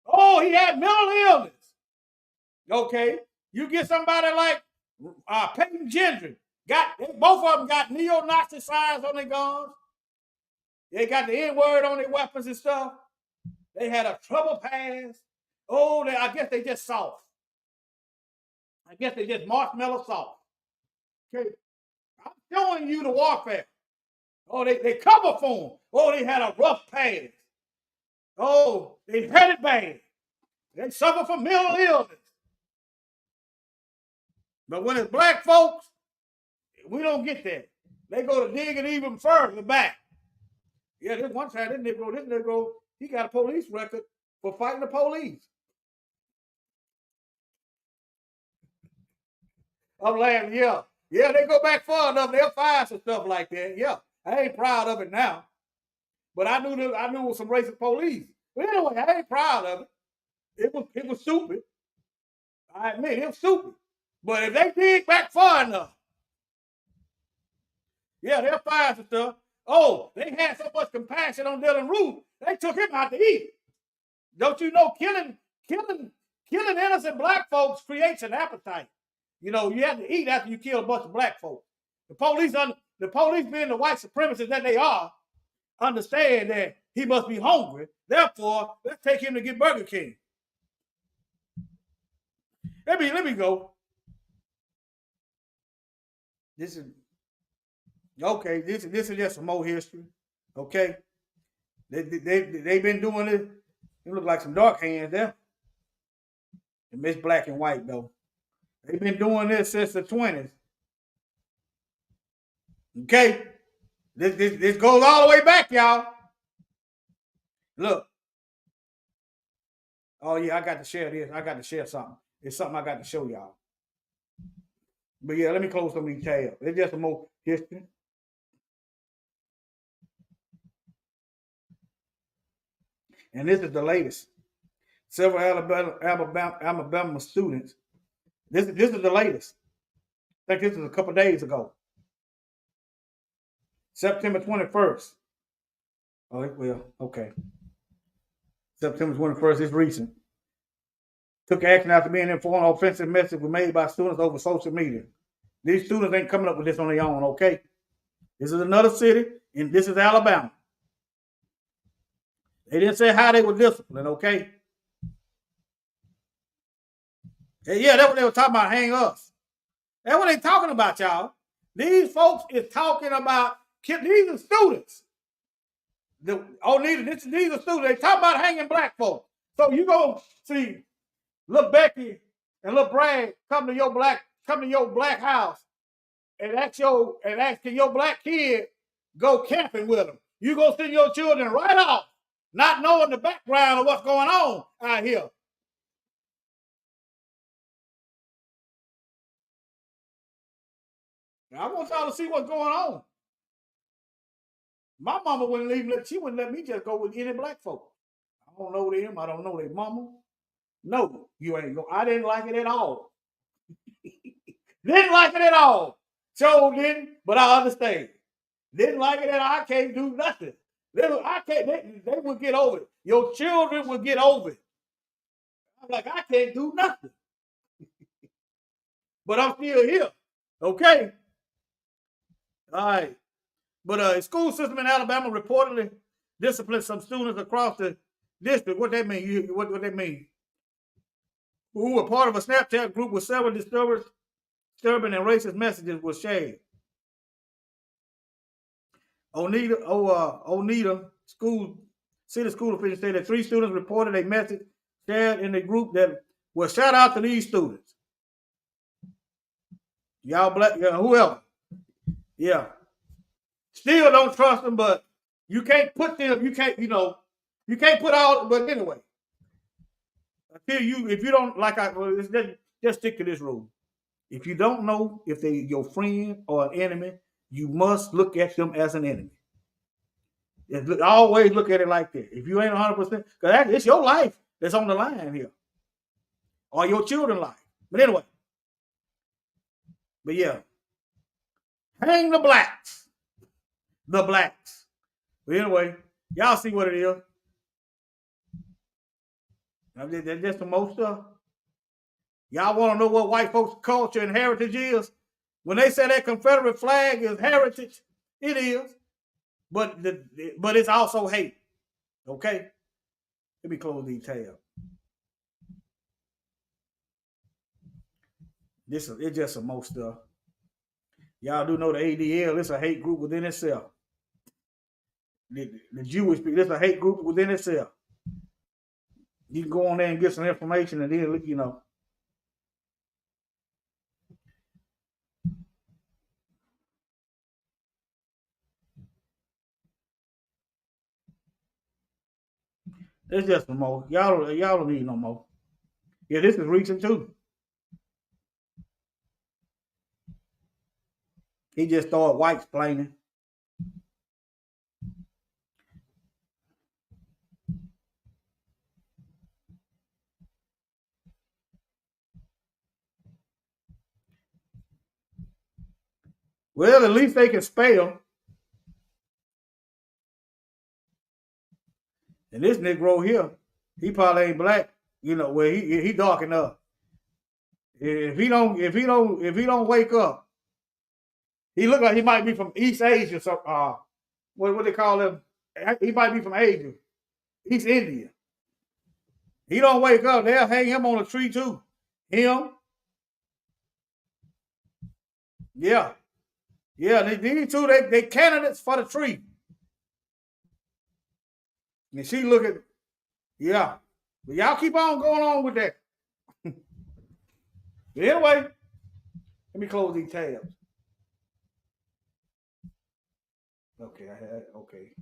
Oh, he had mental illness. Okay. You get somebody like Peyton Gendry. Both of them got neo-Nazi signs on their guns. They got the N-word on their weapons and stuff. They had a trouble past. Oh, I guess they just soft. I guess they just marshmallow soft. Okay. I'm showing you the warfare. Oh, they cover for them. Oh, they had a rough past. Oh, they had it bad. They suffer from mental illness. But when it's black folks, we don't get that. They go to dig it even further back. Yeah, this one time, this Negro, he got a police record for fighting the police. I'm laughing, yeah. Yeah, they go back far enough, they'll find some stuff like that. Yeah, I ain't proud of it now. But I knew it was some racist police. But anyway, I ain't proud of it. It was stupid. I admit, it was stupid. But if they dig back far enough, yeah, they'll find some stuff. Oh, they had so much compassion on Dylan Roof, they took him out to eat. Don't you know killing innocent black folks creates an appetite. You know, you have to eat after you kill a bunch of black folks. The police being the white supremacists that they are, understand that he must be hungry. Therefore, let's take him to get Burger King. Let me go. This is okay. This is just some more history. Okay, they've been doing it. It look like some dark hands there. And it's black and white though. They've been doing this since the 20s. Okay, this goes all the way back, y'all. Look. Oh yeah, I got to share this. I got to share something. It's something I got to show y'all. But yeah, let me close some of these tabs. It's just some more history. And this is the latest. Several Alabama students. This is the latest. I think this is a couple days ago. September 21st. Oh, well, okay. September 21st is recent. Took action after being informed offensive messages were made by students over social media. These students ain't coming up with this on their own, okay? This is another city, and this is Alabama. They didn't say how they were disciplined, okay? Yeah, that's what they were talking about, hang us. That's what they talking about, y'all. These folks is talking about, these are students. These are students. They talking about hanging black folks. So you go see little Becky and little Brad come to your black house and can your black kid go camping with them. You go send your children right off, not knowing the background of what's going on out here. Now, I want y'all to see what's going on. My mama wouldn't let me just go with any black folk. I don't know them. I don't know their mama. No, you ain't go. I didn't like it at all. Didn't like it at all. So didn't, but I understand. Didn't like it at all. I can't do nothing. They would get over it. Your children would get over it. I'm like, I can't do nothing. But I'm still here. Okay. All right. But a school system in Alabama reportedly disciplined some students across the district. What that mean? What that mean? Who were part of a Snapchat group with several disturbing and racist messages was shared. Oneida school City school officials say that 3 students reported a message shared in the group that will shout out to these students. Y'all black, whoever. Yeah. Still don't trust them, but you can't put them, you can't put all, but anyway. If you don't, just stick to this rule. If you don't know if they're your friend or an enemy, you must look at them as an enemy. Always look at it like that. If you ain't 100%, because it's your life that's on the line here, or your children's life. But anyway, hang the blacks. The blacks. But anyway, y'all see what it is. That's just the most stuff. Y'all want to know what white folks' culture and heritage is? When they say that Confederate flag is heritage, it is. But it's also hate. Okay? Let me close these tabs. It's just some more stuff. Y'all do know the ADL, it's a hate group within itself. The Jewish people, it's a hate group within itself. You can go on there and get some information and then, It's just some more. Y'all don't need no more. Yeah, this is recent too. He just started white explaining. Well, at least they can spell. And this Negro here, he probably ain't black, he dark enough. If he don't wake up, he look like he might be from East Asia. So what they call him? He might be from Asia, East India. He don't wake up, they'll hang him on a tree too. Him. Yeah. Yeah, these two, they candidates for the tree. And she look at, yeah. But y'all keep on going on with that. But anyway, let me close these tabs. Okay, okay.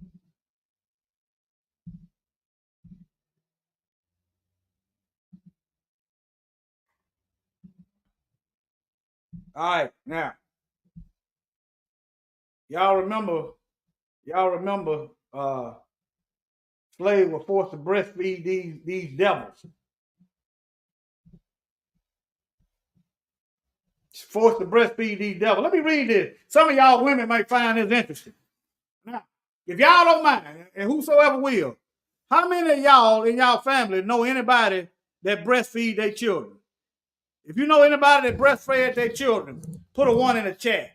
All right, now. Y'all remember slaves were forced to breastfeed these devils. Forced to breastfeed these devils. Let me read this. Some of y'all women might find this interesting. Now, if y'all don't mind, and whosoever will, how many of y'all in y'all family know anybody that breastfeed their children? If you know anybody that breastfed their children, put a 1 in the chat.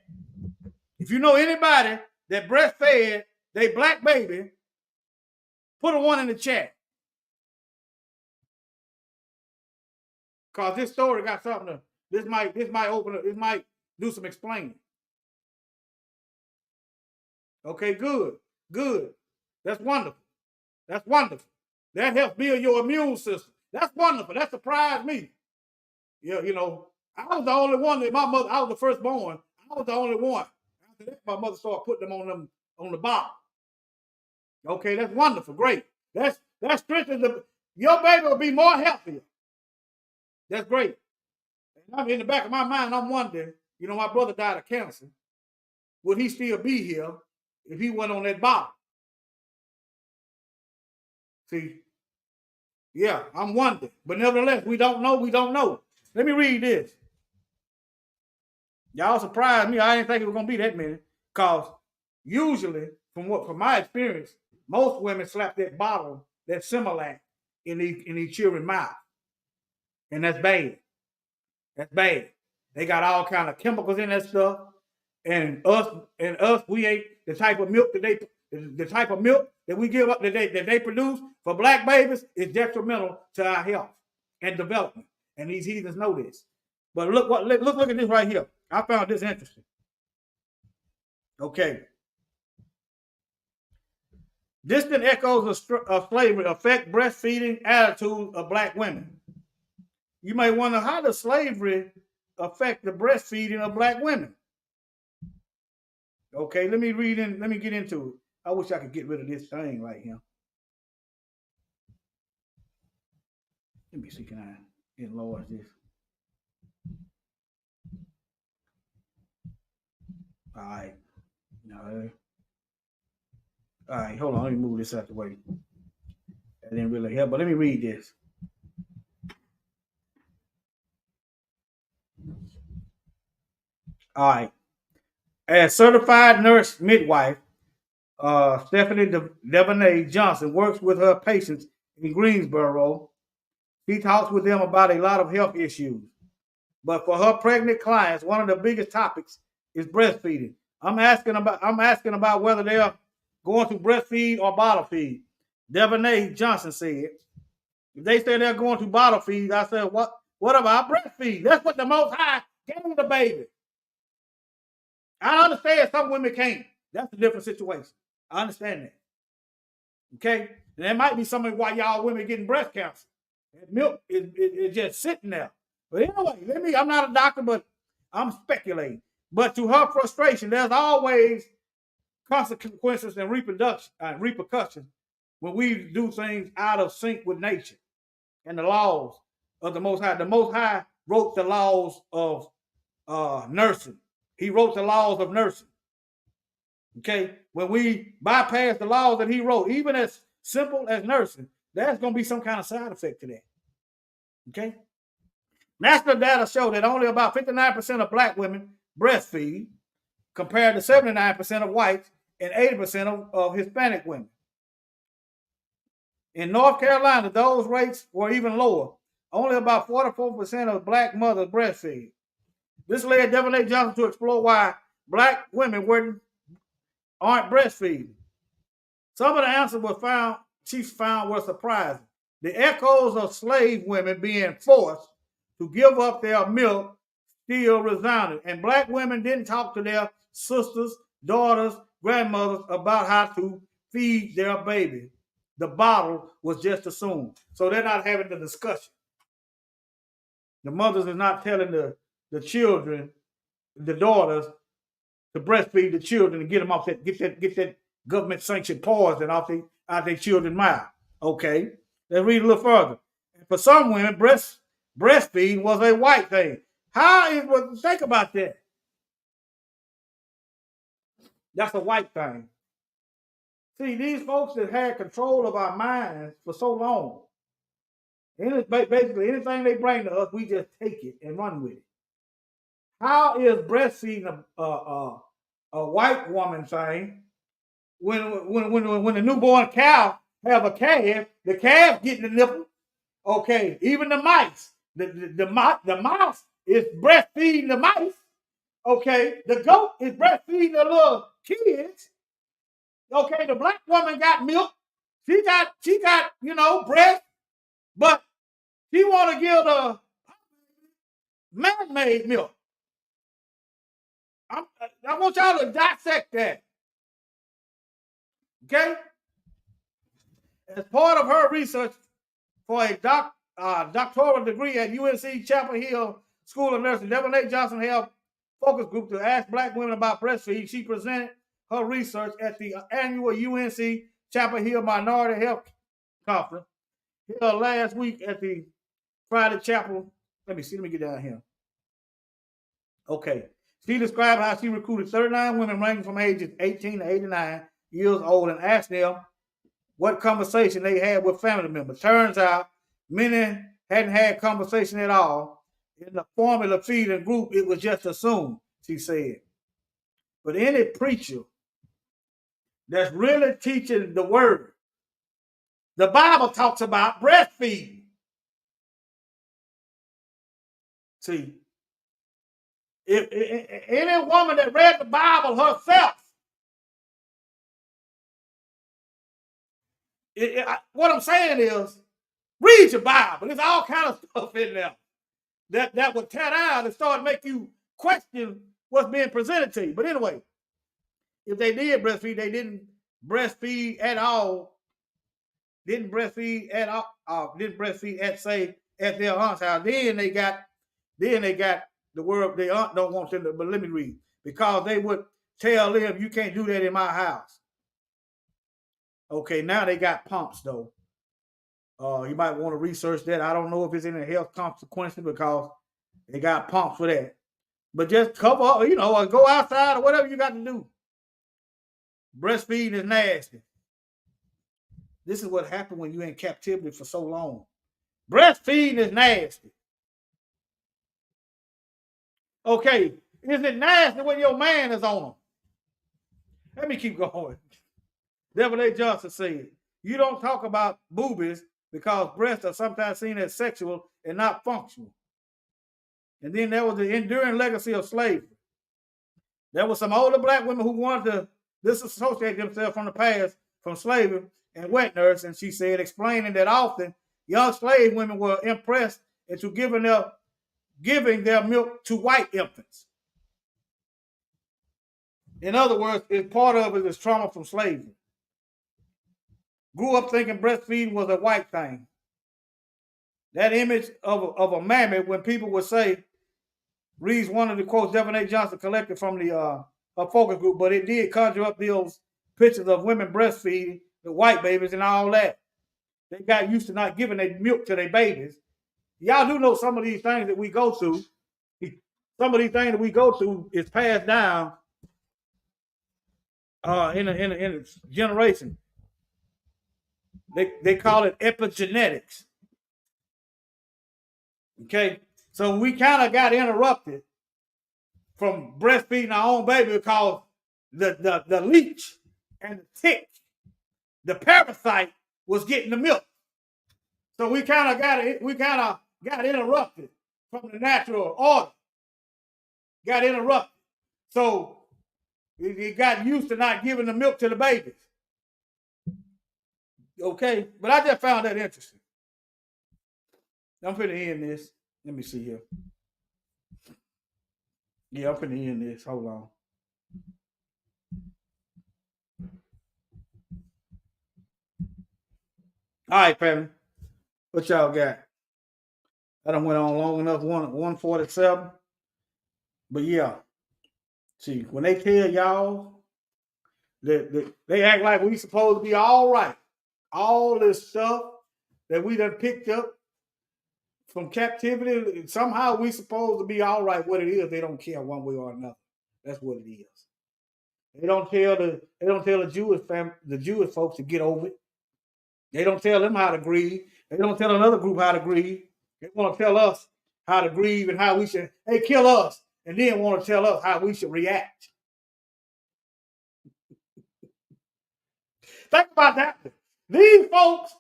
If you know anybody that breastfed their black baby, put a 1 in the chat. Because this story got something to, this might open up, it might do some explaining. Okay, good. That's wonderful. That helps build your immune system. That's wonderful. That surprised me. Yeah, I was the only one that my mother, I was the firstborn. I was the only one. After that, my mother started putting them on the bottom. Okay, that's wonderful. Great. That strengthens your baby will be more healthier. That's great. And I'm in the back of my mind, I'm wondering, my brother died of cancer. Would he still be here if he went on that bottom? See? Yeah, I'm wondering. But nevertheless, we don't know. Let me read this. Y'all surprised me. I didn't think it was going to be that many. Because usually, from my experience, most women slap that bottle, that Similac, in these children's mouth. And that's bad. That's bad. They got all kind of chemicals in that stuff. And us, we ain't the type of milk that we give up that they produce for black babies is detrimental to our health and development. And these heathens know this. But look at this right here. I found this interesting. Okay. Distant echoes of slavery affect breastfeeding attitudes of black women. You may wonder, how does slavery affect the breastfeeding of black women? Okay, let me get into it. I wish I could get rid of this thing right here. Let me see, can I enlarge this? All right. No. All right, hold on. Let me move this out the way. That didn't really help, but let me read this. All right. As certified nurse midwife, Stephanie Devaney Johnson works with her patients in Greensboro. She talks with them about a lot of health issues. But for her pregnant clients, one of the biggest topics is breastfeeding. I'm asking about whether they're going to breastfeed or bottle feed. Devaney Johnson said, if they say they're going to bottle feed, I said, what about breastfeed? That's what the Most High gave the baby. I understand some women can't. That's a different situation. I understand that. Okay? And that might be some of why y'all women getting breast cancer. And milk is just sitting there. But anyway, I'm not a doctor, but I'm speculating. But to her frustration, there's always consequences and repercussions when we do things out of sync with nature and the laws of the Most High. The Most High wrote the laws of nursing. He wrote the laws of nursing. Okay? When we bypass the laws that he wrote, even as simple as nursing, there's going to be some kind of side effect to that. Okay? National data show that only about 59% of black women breastfeed, compared to 79% of whites and 80% of Hispanic women. In North Carolina, those rates were even lower. Only about 44% of black mothers breastfeed. This led Devaney Johnson to explore why black women aren't breastfeeding. Some of the answers she found were surprising. The echoes of slave women being forced to give up their milk still resounded, and black women didn't talk to their sisters, daughters, grandmothers about how to feed their baby. The bottle was just assumed. So they're not having the discussion. The mothers are not telling the children, the daughters, to breastfeed the children and get them off get that government sanctioned poison out their children's mouth. Okay, let's read a little further. For some women, breastfeeding was a white thing. Think about that. That's a white thing. See, these folks that had control of our minds for so long, basically anything they bring to us, we just take it and run with it. How is breastfeeding a white woman thing when the newborn cow have a calf, the calf getting the nipple? Okay, even the mice, the mouse is breastfeeding the mice. Okay, the goat is breastfeeding the little kids. Okay, the black woman got milk. She got breast, but she want to give the man-made milk. I want y'all to dissect that. Okay? As part of her research for a doctoral degree at UNC Chapel Hill School of Nursing, Devaney Johnson held focus group to ask black women about breastfeeding. She presented her research at the annual UNC Chapel Hill Minority Health Conference held last week at the Friday Chapel. Let me get down here. Okay. She described how she recruited 39 women ranging from ages 18 to 89 years old and asked them what conversation they had with family members. Turns out many hadn't had conversation at all. In the formula feeding group, it was just assumed, she said. But any preacher that's really teaching the word, the Bible talks about breastfeeding. See, if any woman that read the Bible herself, what I'm saying is, read your Bible. There's all kind of stuff in there that would tear down and start to make you question what's being presented to you. But anyway, if they did breastfeed, they didn't breastfeed at all, didn't breastfeed at say at their aunt's house. Then they got the word their aunt don't want them to, but let me read. Because they would tell them you can't do that in my house. Okay, now they got pumps though. You might want to research that. I don't know if it's any health consequences because they got pumps for that. But just cover up, or go outside or whatever you got to do. Breastfeeding is nasty. This is what happened when you're in captivity for so long. Breastfeeding is nasty. Okay, is it nasty when your man is on them? Let me keep going. Devil A. Johnson said, you don't talk about boobies because breasts are sometimes seen as sexual and not functional. And then there was the enduring legacy of slavery. There were some older black women who wanted to disassociate themselves from the past, from slavery and wet nurse, and she said, explaining that often young slave women were impressed into giving their milk to white infants. In other words, part of it is trauma from slavery. Grew up thinking breastfeeding was a white thing. That image of a mammy, when people would say, reads one of the quotes Devin A. Johnson collected from the focus group, but it did conjure up those pictures of women breastfeeding, the white babies and all that. They got used to not giving their milk to their babies. Y'all do know some of these things that we go through. Some of these things that we go through is passed down in a generation. They call it epigenetics. Okay, so we kind of got interrupted from breastfeeding our own baby because the leech and the tick, the parasite, was getting the milk. So we kind of got interrupted from the natural order. Got interrupted. So we got used to not giving the milk to the babies. Okay, but I just found that interesting. I'm finna end this. Let me see here. Yeah, I'm finna end this. Hold on. All right, family. What y'all got? I done went on long enough, 147. But yeah. See, when they tell y'all that they act like we supposed to be all right. All this stuff that we done picked up from captivity, somehow we supposed to be all right. What it is, they don't care one way or another. That's what it is. They don't tell the Jewish folks to get over it. They don't tell them how to grieve. They don't tell another group how to grieve. They want to tell us how to grieve and how we should, they kill us and then want to tell us how we should react. Think about that. These folks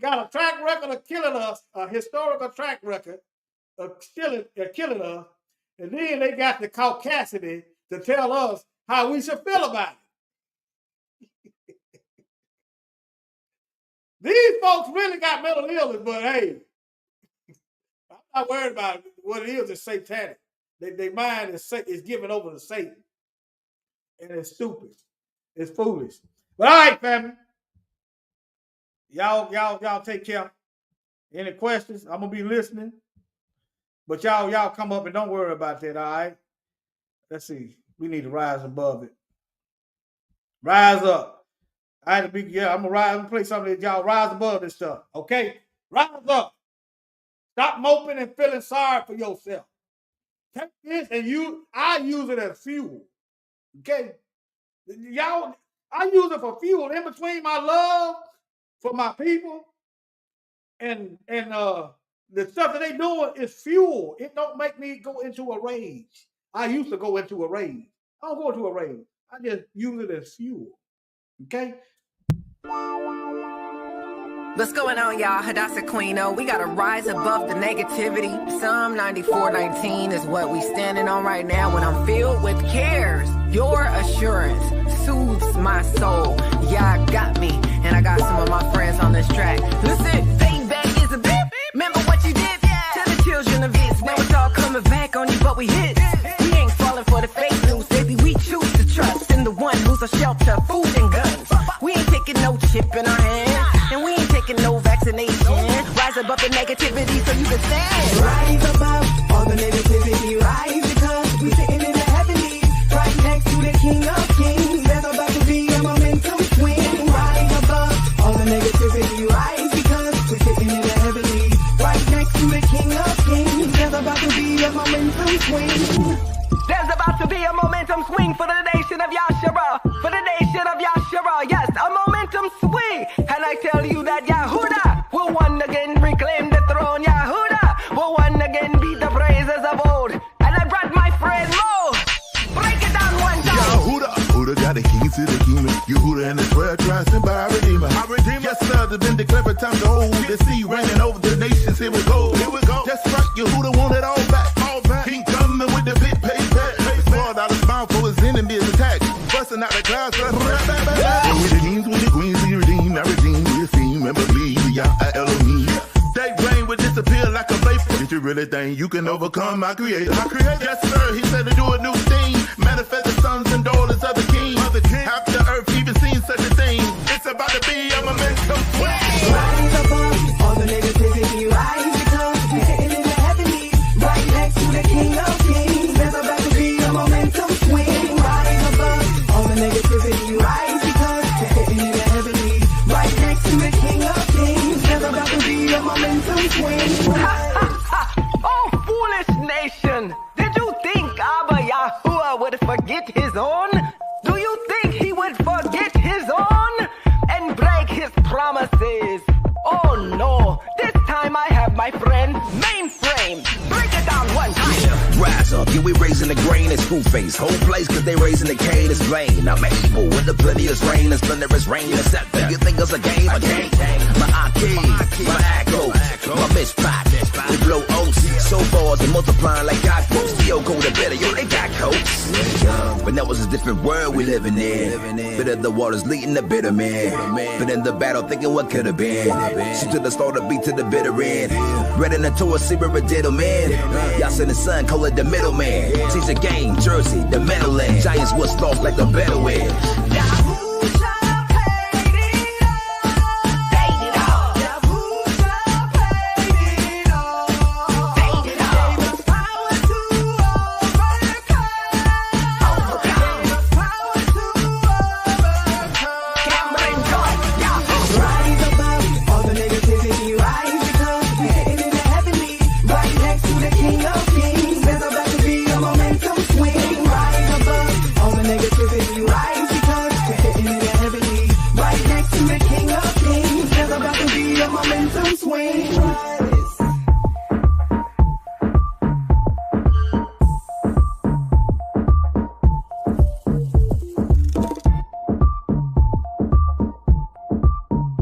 got a track record of killing us, a historical track record of killing us, and then they got the caucasity to tell us how we should feel about it. These folks really got mental illness, but hey, I'm not worried about it. What it is satanic. Their mind is given over to Satan. And it's stupid. It's foolish. But all right, family. Y'all take care. Any questions? I'm gonna be listening. But y'all come up and don't worry about that, all right? Let's see. We need to rise above it. Rise up. I'm gonna play something that y'all rise above this stuff. Okay? Rise up. Stop moping and feeling sorry for yourself. Take this and I use it as fuel. Okay? Y'all, I use it for fuel in between my love for my people and the stuff that they doing is fuel. It don't make me go into a rage. I used to go into a rage. I don't go into a rage. I just use it as fuel. Okay? What's going on, y'all? Hadassah Queeno. We gotta rise above the negativity. Psalm 94:19 is what we standing on right now when I'm filled with cares. Your assurance soothes my soul. Yeah, I got me, and I got some of my friends on this track. Listen, payback is a beep. Remember what you did? Tell the children of it. Now it's all coming back on you, but we hit. We ain't falling for the fake news, baby. We choose to trust in the one who's a shelter, food, and guns. We nation. Rise above the negativity so you can stand. Rise above all the negativity. Rise because we sitting in the heavenlies, right next to the King of Kings. There's about to be a momentum swing. Rise above all the negativity. Rise because we're sitting in the heavenlies, right next to the King of Kings. There's about to be a momentum swing. There's about to be a momentum swing for the nation of Yashara. For the nation of Yashara, yes, a momentum swing. And I tell you that Yahuda will one again reclaim the throne. Yahuda will one again beat the praises of old. And I brought my friend Mo. Break it down one time. Yahuda got the keys to the kingdom. Yahuda and the 12 tribes sent by our Redeemer. Yes, sir, there's been declared time to hold the sea raining over the nations. Here we go. That's right, Yahuda want it all back. King coming with the big payback. Sword out his mouth for his enemies attack. Busting out the clouds. With the kings, with the queens, we redeem. I redeem, we esteem and believe. Yah Elohim. They rain would disappear like a vapor. Did you really think you can overcome my creator? Yes, sir, he said to do a new thing. Manifest the sons and daughters of the king. Have the earth even seen such a thing? It's about to be a momentum swing. Rise above all the negativity. Rise because we're sitting in the heavenlies, right next to the King of Kings. There's about to be a momentum swing. Rise above all the negativity. Rise because we're sitting in the heavenlies, right next to the King of Kings. There's about to be a momentum swing. Oh, foolish nation! Did you think Abba Yahuwah would forget his own? Do you think he would forget his own and break his promises? Oh no, this time I have my friend Mainframe. Break it down one time. Yeah, rise up, yeah, we raising the grain and screw face. Whole place cause they raising the cane is plain. I'm able with the plenteous rain and splendorous rain and setback. You think it's a game? A game. My Aki, my Echo, my Mishpat. We blow oats, so bars and multiplying like God folks. Still go to better, yo, they got coats. But that was a different world we living in. Bitter the waters leading the bitter man. But in the battle thinking what could have been. Shoot to the start, beat to the bitter end. Ready into a super diddle man. Y'all send the sun, call it the middleman. Teach the game, Jersey, the metal end. Giants was lost like the Bedouin.